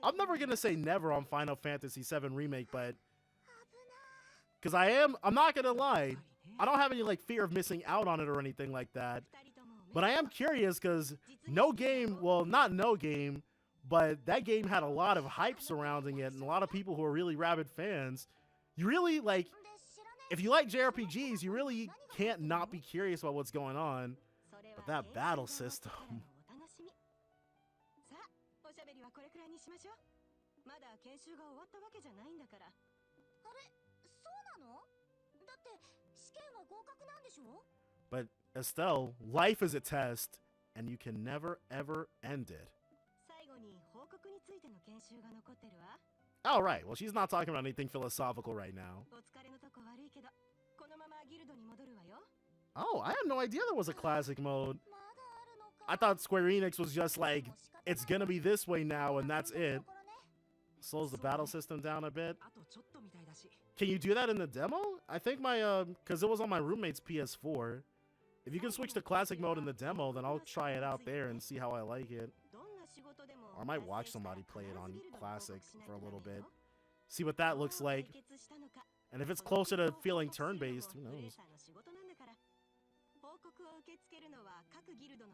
Speaker 1: I'm never gonna say never on Final Fantasy VII Remake, but because I'm not gonna lie, I don't have any like fear of missing out on it or anything like that. But I am curious because not no game, but that game had a lot of hype surrounding it and a lot of people who are really rabid fans. You really like, if you like JRPGs, you really can't not be curious about what's going on. But that battle system.
Speaker 2: まだ研修が終わったわけじゃないんだから。あれ、そうなの？だって試験は合格なんでしょ?
Speaker 1: But Estelle, life is a test, and you can never ever end it.
Speaker 2: 最後に報告についての研修が残ってるわ。
Speaker 1: All right, well, she's not talking about anything philosophical right now.
Speaker 2: お疲れのとこ悪いけど、このままギルドに戻るわよ。
Speaker 1: Oh, I had no idea there was a classic mode. I thought Square Enix was just like, it's gonna be this way now, and that's it. Slows the battle system down a bit. Can you do that in the demo? I think because it was on my roommate's PS4. If you can switch to classic mode in the demo, then I'll try it out there and see how I like it. Or I might watch somebody play it on classic for a little bit. See what that looks like. And if it's closer to feeling turn-based, who knows?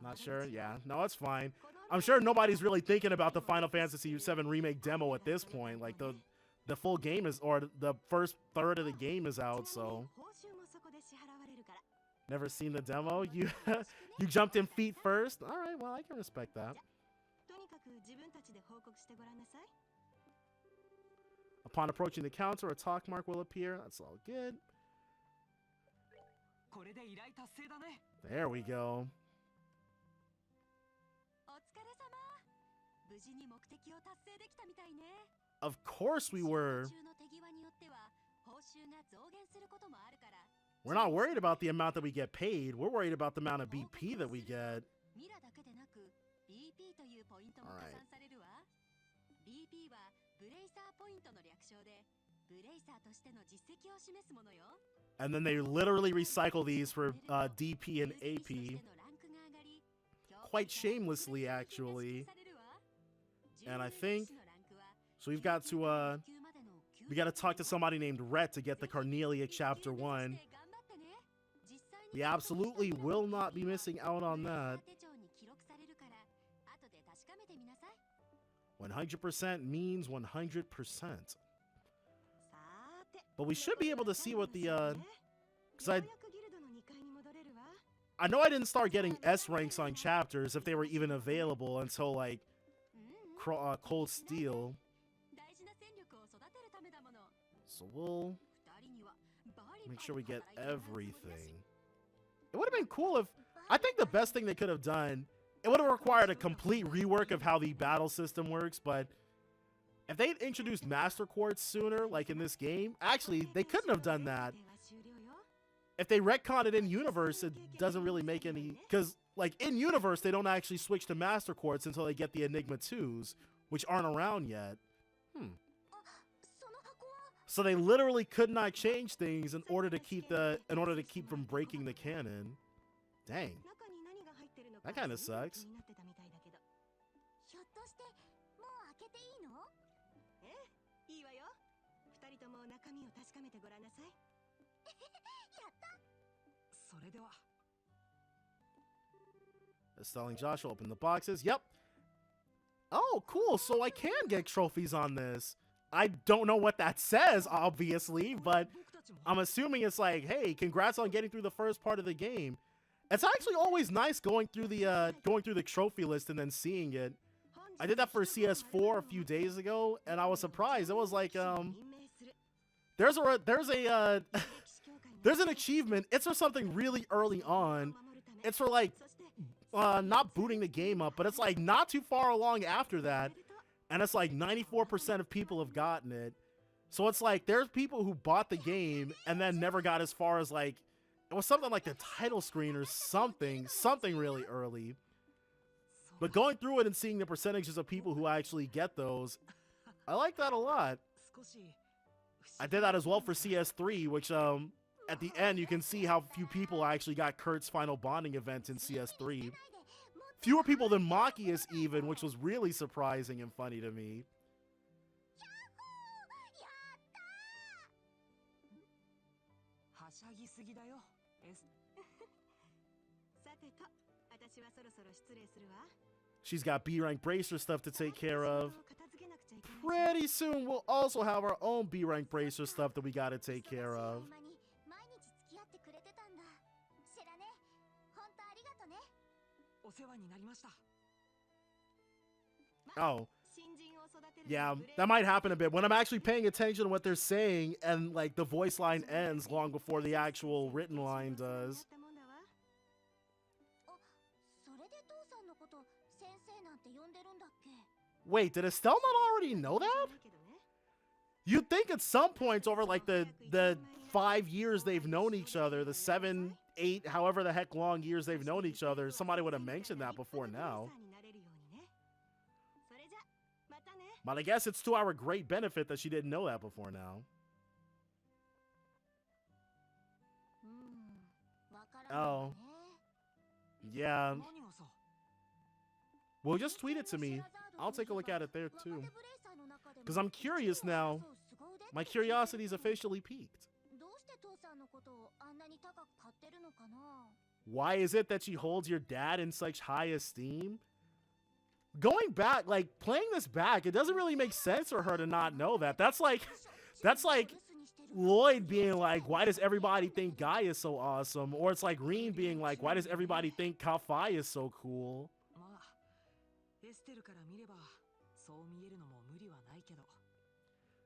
Speaker 1: Not sure? Yeah. No, it's fine. I'm sure nobody's really thinking about the Final Fantasy VII Remake demo at this point. Like, the full game is, or the first third of the game is out, so... Never seen the demo? You you jumped in feet first? Alright, well, I can respect that. Upon approaching the counter, a talk mark will appear. That's all good. There we go. Of course we were. We're not worried about the amount that we get paid. We're worried about the amount of BP that we get. All right. And then they literally recycle these for DP and AP. Quite shamelessly, actually. And I think... So we got to talk to somebody named Rhett to get the Cornelia Chapter 1. We absolutely will not be missing out on that. 100% means 100%. But we should be able to see what the, because I know I didn't start getting S ranks on chapters if they were even available until like Cold Steel. So we'll make sure we get everything. It would have been cool if, I think the best thing they could have done, it would have required a complete rework of how the battle system works, but if they'd introduced Master Quartz sooner, like in this game, actually, they couldn't have done that. If they retconned it in Universe, it doesn't really make any, because like in Universe, they don't actually switch to Master Quartz until they get the Enigma 2s, which aren't around yet. So they literally could not change things in order to keep from breaking the canon. Dang. That kind of sucks. Telling Joshua open the boxes. Yep. Oh, cool. So I can get trophies on this. I don't know what that says, obviously, but I'm assuming it's like, hey, congrats on getting through the first part of the game. It's actually always nice going through the trophy list and then seeing it. I did that for CS4 a few days ago, and I was surprised. It was like, there's an achievement. It's for something really early on. It's for like, not booting the game up, but it's like not too far along after that. And it's like 94% of people have gotten it. So it's like there's people who bought the game and then never got as far as like, it was something like the title screen or something really early. But going through it and seeing the percentages of people who actually get those, I like that a lot. I did that as well for CS3, which at the end you can see how few people actually got Kurt's final bonding event in CS3. Fewer people than Machias even, which was really surprising and funny to me.
Speaker 3: はしゃぎすぎだよ。
Speaker 2: さてと、私はそろそろ失礼するわ。
Speaker 1: She's got B rank bracer stuff to take care of. Pretty soon we'll also have our own B rank bracer stuff that we gotta take care of.
Speaker 2: 毎日付き合ってくれてたんだ。知らね。本当ありがとね。
Speaker 3: お世話になりました。
Speaker 1: Oh. Yeah, that might happen a bit. When I'm actually paying attention to what they're saying and like the voice line ends long before the actual written line does. Wait, did Estelle not already know that? You'd think at some points over like the 5 years they've known each other, the 7, 8, however the heck long years they've known each other, somebody would have mentioned that before now. But I guess it's to our great benefit that she didn't know that before now. Oh. Yeah. Well, just tweet it to me. I'll take a look at it there too. Because I'm curious now. My curiosity's officially peaked. Why is it that she holds your dad in such high esteem? Going back, like playing this back, it doesn't really make sense for her to not know that. That's like Lloyd being like, why does everybody think Guy is so awesome? Or it's like Reen being like, why does everybody think Kafai is so cool?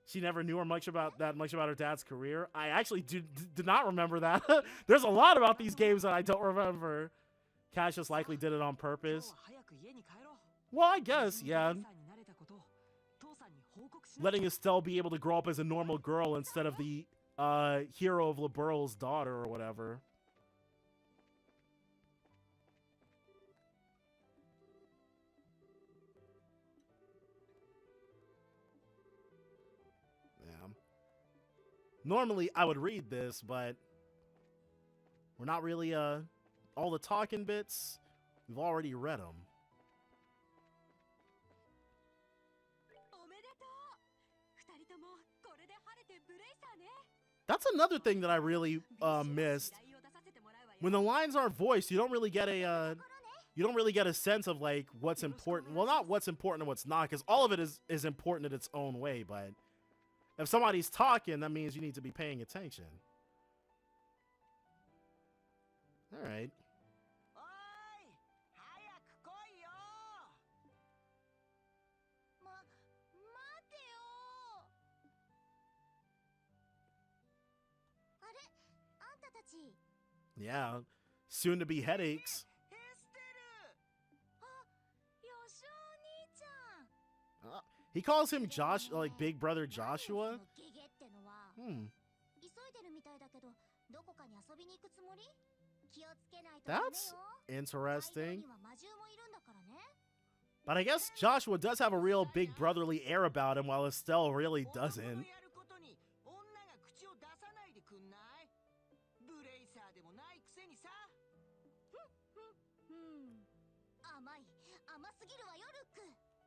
Speaker 1: She never knew much about her dad's career. I actually did not remember that. There's a lot about these games that I don't remember. Cassius likely did it on purpose. Well, I guess, yeah. Letting Estelle be able to grow up as a normal girl instead of the hero of Liberal's daughter or whatever. Yeah. Normally, I would read this, but we're not really, all the talking bits, we've already read them. That's another thing that I really missed. When the lines aren't voiced, you don't really get a sense of like what's important. Well, not what's important and what's not, because all of it is important in its own way. But if somebody's talking, that means you need to be paying attention. All right. Yeah, soon to be headaches. He calls him Josh, like Big Brother Joshua. That's interesting. But I guess Joshua does have a real big brotherly air about him, while Estelle really doesn't.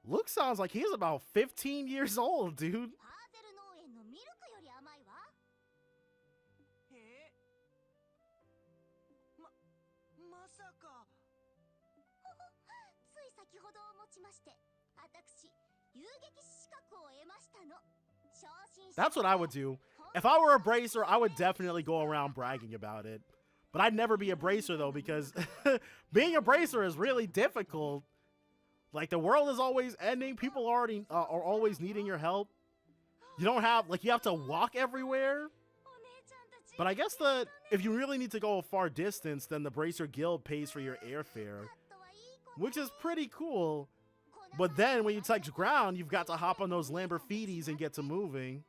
Speaker 1: Luke sounds like he's about 15 years old, dude. That's what I would do. If I were a bracer, I would definitely go around bragging about it. But I'd never be a bracer, though, because being a bracer is really difficult. Like, the world is always ending. People are always needing your help. You don't have, like, you have to walk everywhere. But I guess if you really need to go a far distance, then the Bracer Guild pays for your airfare, which is pretty cool. But then when you touch ground, you've got to hop on those Lamborghinis and get to moving.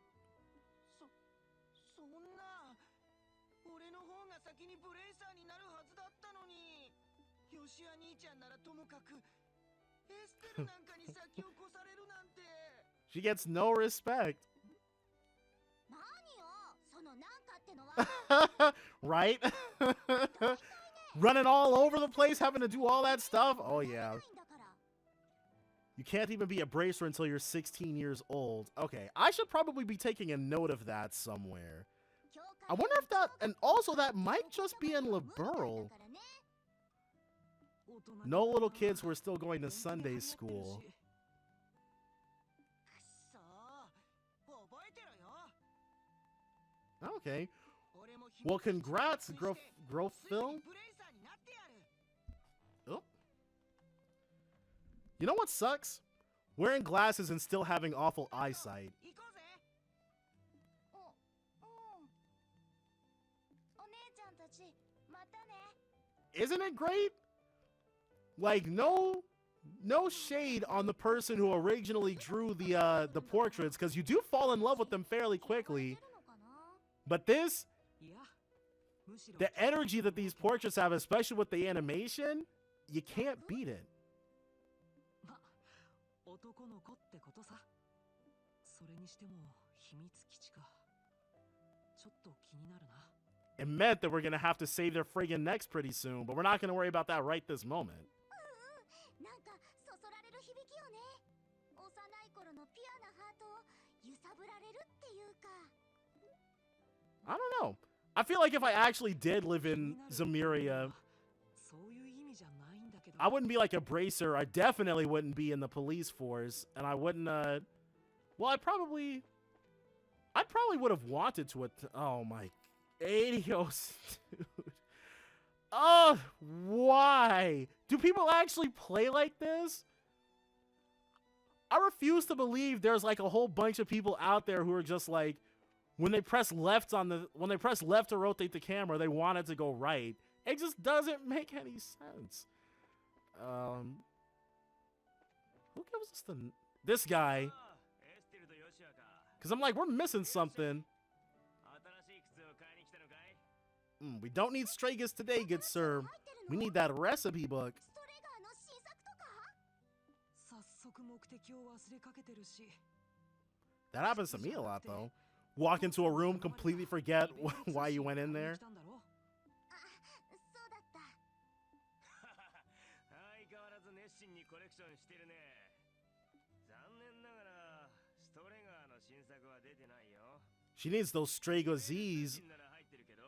Speaker 1: She gets no respect. Right? Running all over the place, having to do all that stuff. Oh, yeah. You can't even be a bracer until you're 16 years old. Okay, I should probably be taking a note of that somewhere. I wonder if that, and also that might just be in Liberal. No little kids who are still going to Sunday school. Okay. Well, congrats, Growth Film. Oh. You know what sucks? Wearing glasses and still having awful eyesight. Isn't it great? Like, no shade on the person who originally drew the portraits, because you do fall in love with them fairly quickly. But this, the energy that these portraits have, especially with the animation, you can't beat it. It meant that we're going to have to save their friggin' necks pretty soon, but we're not going to worry about that right this moment. I don't know. I feel like if I actually did live in Zamiria, I wouldn't be like a bracer. I definitely wouldn't be in the police force, and I wouldn't, well, I probably would have wanted to, oh my, Adios, dude. Oh, why? Do people actually play like this? I refuse to believe there's like a whole bunch of people out there who are just like, when they press left to rotate the camera, they want it to go right. It just doesn't make any sense. Who gives us this guy? Because I'm like, we're missing something. We don't need Stragus today, good sir. We need that recipe book. That happens to me a lot, though. Walk into a room, completely forget why you went in there. She needs those Strago Z's,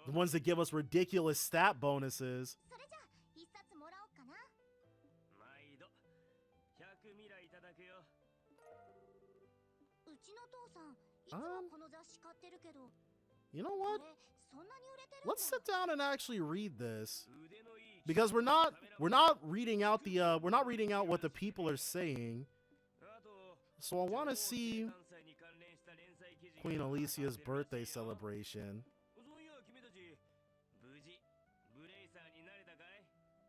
Speaker 1: the ones that give us ridiculous stat bonuses. You know what? Let's sit down and actually read this, because we're not reading out what the people are saying. So I want to see Queen Alicia's birthday celebration.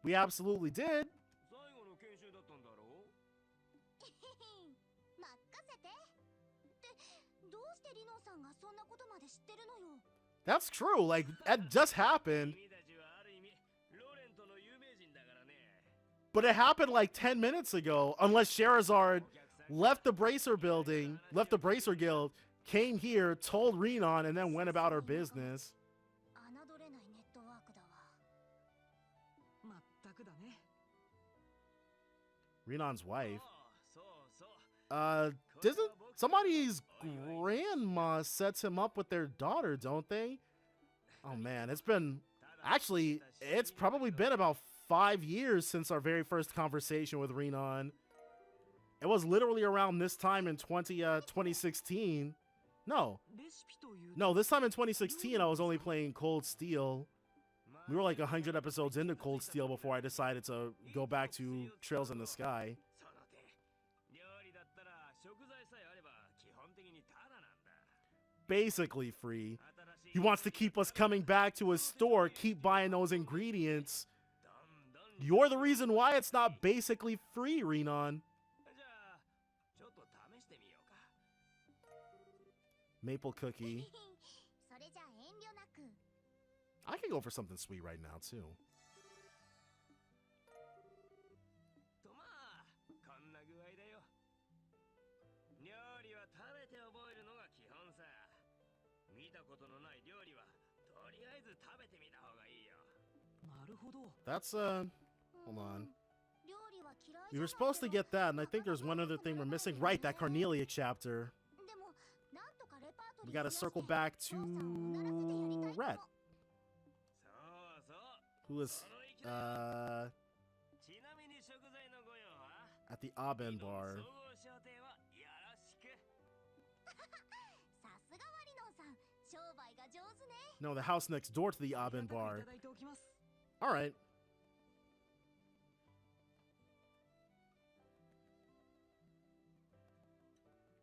Speaker 1: We absolutely did. That's true. Like, that just happened. But it happened like 10 minutes ago. Unless Sherazard left the Bracer building, left the Bracer Guild, came here, told Renan, and then went about her business. Renan's wife. Doesn't somebody's grandma sets him up with their daughter, don't they? Oh man, it's probably been about 5 years since our very first conversation with Renan. It was literally around this time in 2016. No, this time in 2016 I was only playing Cold Steel. We were like 100 episodes into Cold Steel before I decided to go back to Trails in the Sky. Basically free. He wants to keep us coming back to his store, keep buying those ingredients. You're the reason why it's not basically free, Renan. Maple cookie. I can go for something sweet right now, too.
Speaker 3: るほど。
Speaker 1: That's hold on.
Speaker 2: 料理は嫌い
Speaker 1: We
Speaker 2: じ
Speaker 1: were
Speaker 2: ゃない
Speaker 1: supposed to
Speaker 2: けど
Speaker 1: get that, and I think there's one other thing we're missing. Right, that Cornelia chapter.
Speaker 2: でもなんとかレパート
Speaker 1: We
Speaker 2: リー
Speaker 1: gotta
Speaker 2: 増やして
Speaker 1: circle back
Speaker 2: 父さんをうならせてやりたい
Speaker 1: to
Speaker 2: か
Speaker 1: Red,
Speaker 2: も
Speaker 1: who is
Speaker 3: ちなみに食材のご用は
Speaker 1: at the Aben bar.
Speaker 3: 総合商店はよろしく。
Speaker 2: さすがワリノンさん商売が上手ね
Speaker 1: No, the house next door to the Aben
Speaker 3: い
Speaker 1: bar.
Speaker 3: ただいておきます。
Speaker 1: All right.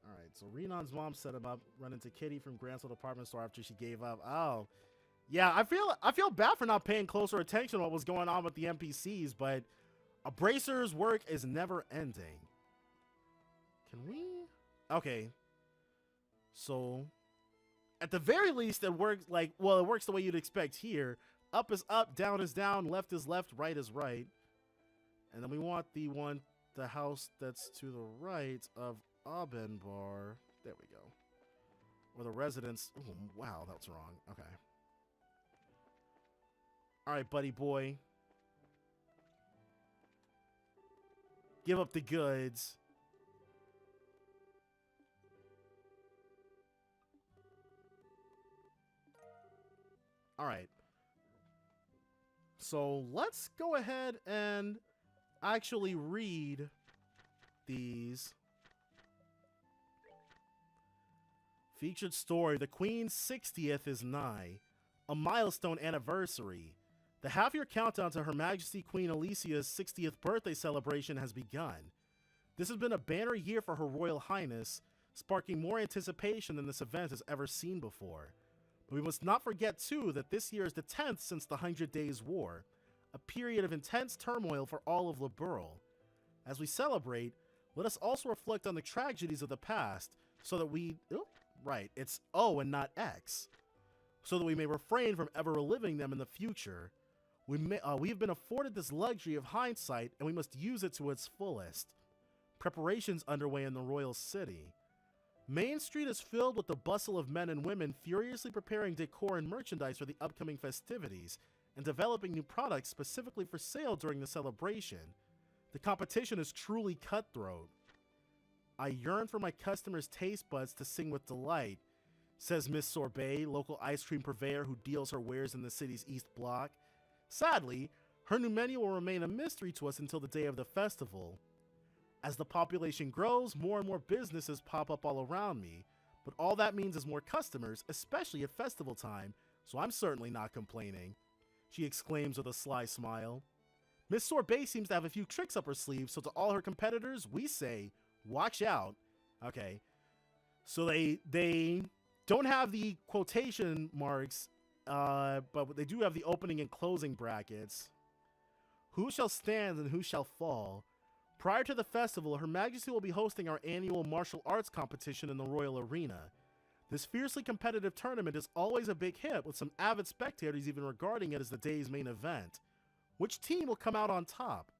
Speaker 1: All right, so Renon's mom set him up, run into Kitty from Grantsville Department Store after she gave up. Oh, yeah, I feel bad for not paying closer attention to what was going on with the NPCs, but a bracer's work is never ending. Can we? Okay. So, at the very least, it works like, well, it works the way you'd expect here. Up is up, down is down, left is left, right is right. And then we want the house that's to the right of Aben Bar. There we go. Or the residence. Oh, wow, that's wrong. Okay. All right, buddy boy. Give up the goods. All right. So let's go ahead and actually read these. Featured story, the Queen's 60th is nigh, a milestone anniversary. The half-year countdown to Her Majesty Queen Alicia's 60th birthday celebration has begun. This has been a banner year for Her Royal Highness, sparking more anticipation than this event has ever seen before. But we must not forget, too, that this year is the 10th since the 100 Days War, a period of intense turmoil for all of Liberl. As we celebrate, let us also reflect on the tragedies of the past, so that we... Oh, right, it's O and not X. So that we may refrain from ever reliving them in the future. We have been afforded this luxury of hindsight, and we must use it to its fullest. Preparations underway in the royal city. Main Street is filled with the bustle of men and women furiously preparing decor and merchandise for the upcoming festivities, and developing new products specifically for sale during the celebration. The competition is truly cutthroat. I yearn for my customers' taste buds to sing with delight, says Miss Sorbet, local ice cream purveyor who deals her wares in the city's East Block. Sadly, her new menu will remain a mystery to us until the day of the festival. As the population grows, more and more businesses pop up all around me, but all that means is more customers, especially at festival time, so I'm certainly not complaining, she exclaims with a sly smile. Miss Sorbet seems to have a few tricks up her sleeve, so to all her competitors, we say, watch out. Okay, so they don't have the quotation marks, but they do have the opening and closing brackets. Who shall stand and who shall fall? Prior to the festival, Her Majesty will be hosting our annual martial arts competition in the Royal Arena. This fiercely competitive tournament is always a big hit, with some avid spectators even regarding it as the day's main event. Which team will come out on top?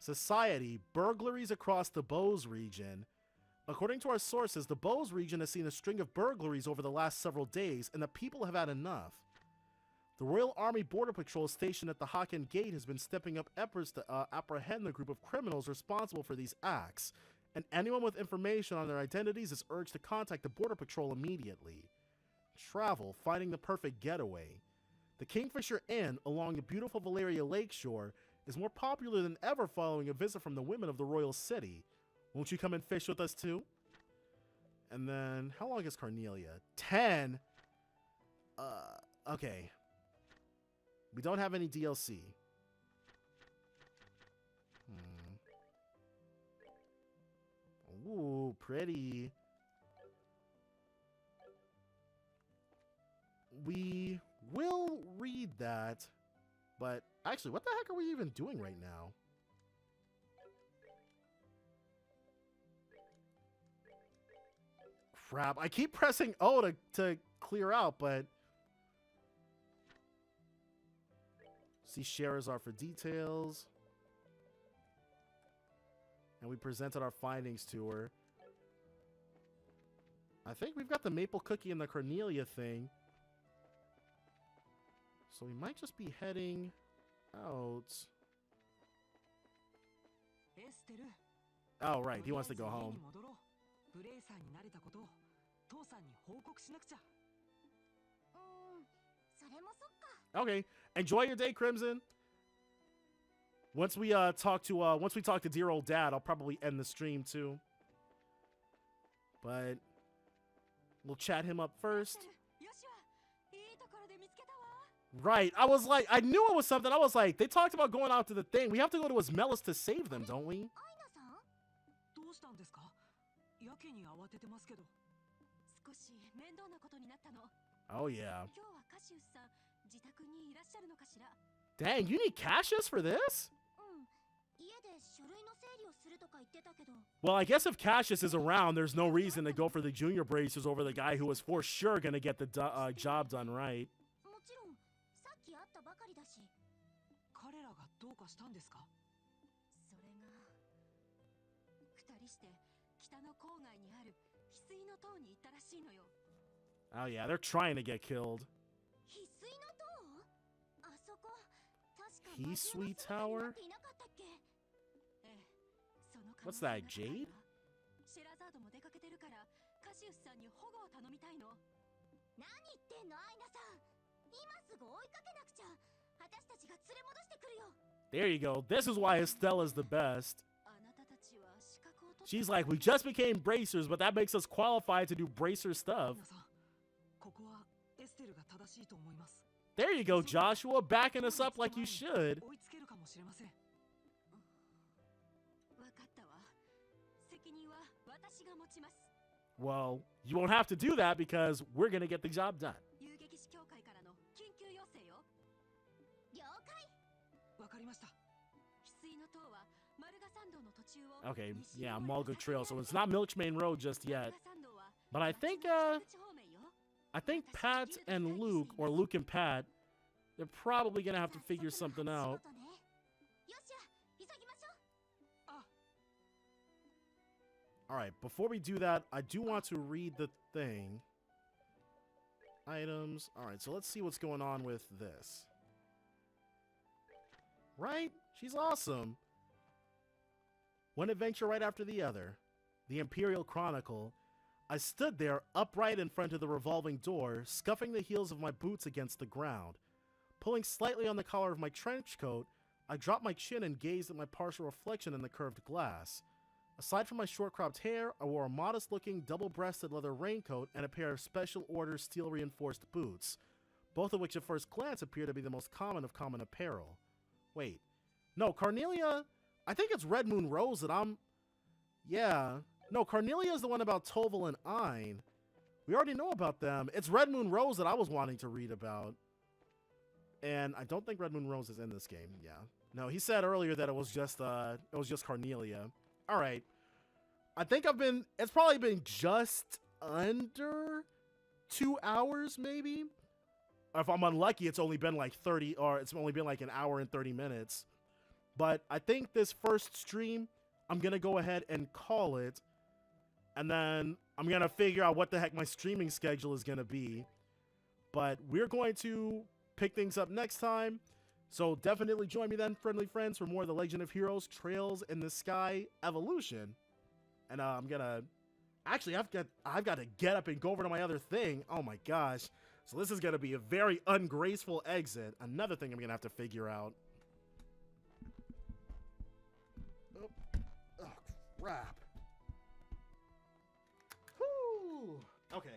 Speaker 1: Society, burglaries across the Bose region. According to our sources, the Bose region has seen a string of burglaries over the last several days, and the people have had enough. The Royal Army Border Patrol stationed at the Hocken Gate has been stepping up efforts to apprehend the group of criminals responsible for these acts, and anyone with information on their identities is urged to contact the Border Patrol immediately. Travel, finding the perfect getaway. The Kingfisher Inn along the beautiful Valeria Lakeshore is more popular than ever following a visit from the women of the royal city. Won't you come and fish with us too? And then, how long is Cornelia? 10? Okay. We don't have any DLC. Ooh, pretty. We will read that, but actually, what the heck are we even doing right now? Crap, I keep pressing O to clear out, but... See Sherazar for details. And we presented our findings to her. I think we've got the maple cookie and the Cornelia thing. So we might just be heading out.
Speaker 4: エステル
Speaker 1: Oh, right. He wants to go home.
Speaker 4: 戻ろう。ブレイサーになれたことを父さんに報告しなくちゃ。
Speaker 2: それもそっか。
Speaker 1: Okay. Enjoy your day, Crimson. Once we talk to dear old dad, I'll probably end the stream too. But we'll chat him up first.
Speaker 2: よしはいいところで見つけたわ。
Speaker 1: Right. I was like, I knew it was something. I was like, they talked about going out to the thing. We have to go to Ismelis to save them, don't we?
Speaker 2: アイナさん、
Speaker 4: どうしたんですか？やけに慌ててますけど。
Speaker 2: 少し面倒なことになったの。
Speaker 1: Oh, yeah.
Speaker 2: 今日はカシウスさん自宅にいらっしゃるのかしら。
Speaker 1: Dang, you need Cassius for this?
Speaker 2: 家で書類の整理をするとか言ってたけど。
Speaker 1: Well, I guess if Cassius is around, there's no reason to go for the junior bracers over the guy who was for sure going to get the job done right.
Speaker 2: もちろんさっき会ったばかりだし。
Speaker 4: 彼らがどうかしたんですか？
Speaker 2: それが二人して北の郊外にある翡翠の塔に行ったらしいのよ。
Speaker 1: Oh, yeah, they're trying to get killed.
Speaker 2: 翡翠の塔？あそこ確か
Speaker 1: 翡翠 Tower?
Speaker 2: いなかったっけ？ええ、その可能
Speaker 1: What's
Speaker 2: 性が
Speaker 1: that,
Speaker 2: 高いわ。
Speaker 1: Jade?
Speaker 2: シェラザードも出かけてるからカシウスさんに保護を頼みたいの。何言ってんのアイナさん。今すぐ追いかけなくちゃ。私たちが連れ戻してくるよ。
Speaker 1: There you go. This is why Estella's the best.
Speaker 2: あなたたちは資格を取った。
Speaker 1: She's like, we just became bracers, but that makes us qualified to do bracer stuff.
Speaker 4: 皆さん、ここはエステルが正しいと思います。
Speaker 1: There you go, Joshua, backing us up like you should.
Speaker 4: 追いつけるかもしれません。
Speaker 2: わかったわ。責任は私が持ちます。
Speaker 1: Well, you won't have to do that because we're gonna get the job done.
Speaker 2: 遊撃士協会からの緊急要請よ。了解。
Speaker 4: わかりました。
Speaker 2: 翡翠の塔はマルガ山道の途中を。
Speaker 1: Okay,
Speaker 2: 西
Speaker 1: yeah,
Speaker 2: の方に
Speaker 1: Mulga Trail, so it's not Milchmain Road just
Speaker 2: マル
Speaker 1: yet.
Speaker 2: ガ山道は
Speaker 1: But I think,
Speaker 2: 町の北口方面よ。
Speaker 1: I think Pat and Luke, or Luke and Pat, they're probably gonna have to figure something out.
Speaker 2: よっしゃ、急ぎましょう。
Speaker 1: All right, before we do that, I do want to read the thing. Items. All right, so let's see what's going on with this. Right? She's awesome. One adventure right after the other. The Imperial Chronicle. I stood there, upright in front of the revolving door, scuffing the heels of my boots against the ground. Pulling slightly on the collar of my trench coat, I dropped my chin and gazed at my partial reflection in the curved glass. Aside from my short-cropped hair, I wore a modest-looking, double-breasted leather raincoat and a pair of special-order steel-reinforced boots, both of which at first glance appear to be the most common of common apparel. Wait. No, Carnelia... I think it's Red Moon Rose that I'm... Yeah. No, Carnelia is the one about Toval and Ein. We already know about them. It's Red Moon Rose that I was wanting to read about. And I don't think Red Moon Rose is in this game. Yeah. No, he said earlier that it was just Carnelia. All right. I think it's probably been just under 2 hours, maybe. If I'm unlucky, it's only been like 30, or it's only been like an hour and 30 minutes. But I think this first stream, I'm going to go ahead and call it. And then I'm going to figure out what the heck my streaming schedule is going to be. But we're going to pick things up next time. So definitely join me then, friendly friends, for more of the Legend of Heroes Trails in the Sky Evolution. And I'm going to... Actually, I've got to get up and go over to my other thing. Oh my gosh. So this is going to be a very ungraceful exit. Another thing I'm going to have to figure out. Oh crap. Whew. Okay.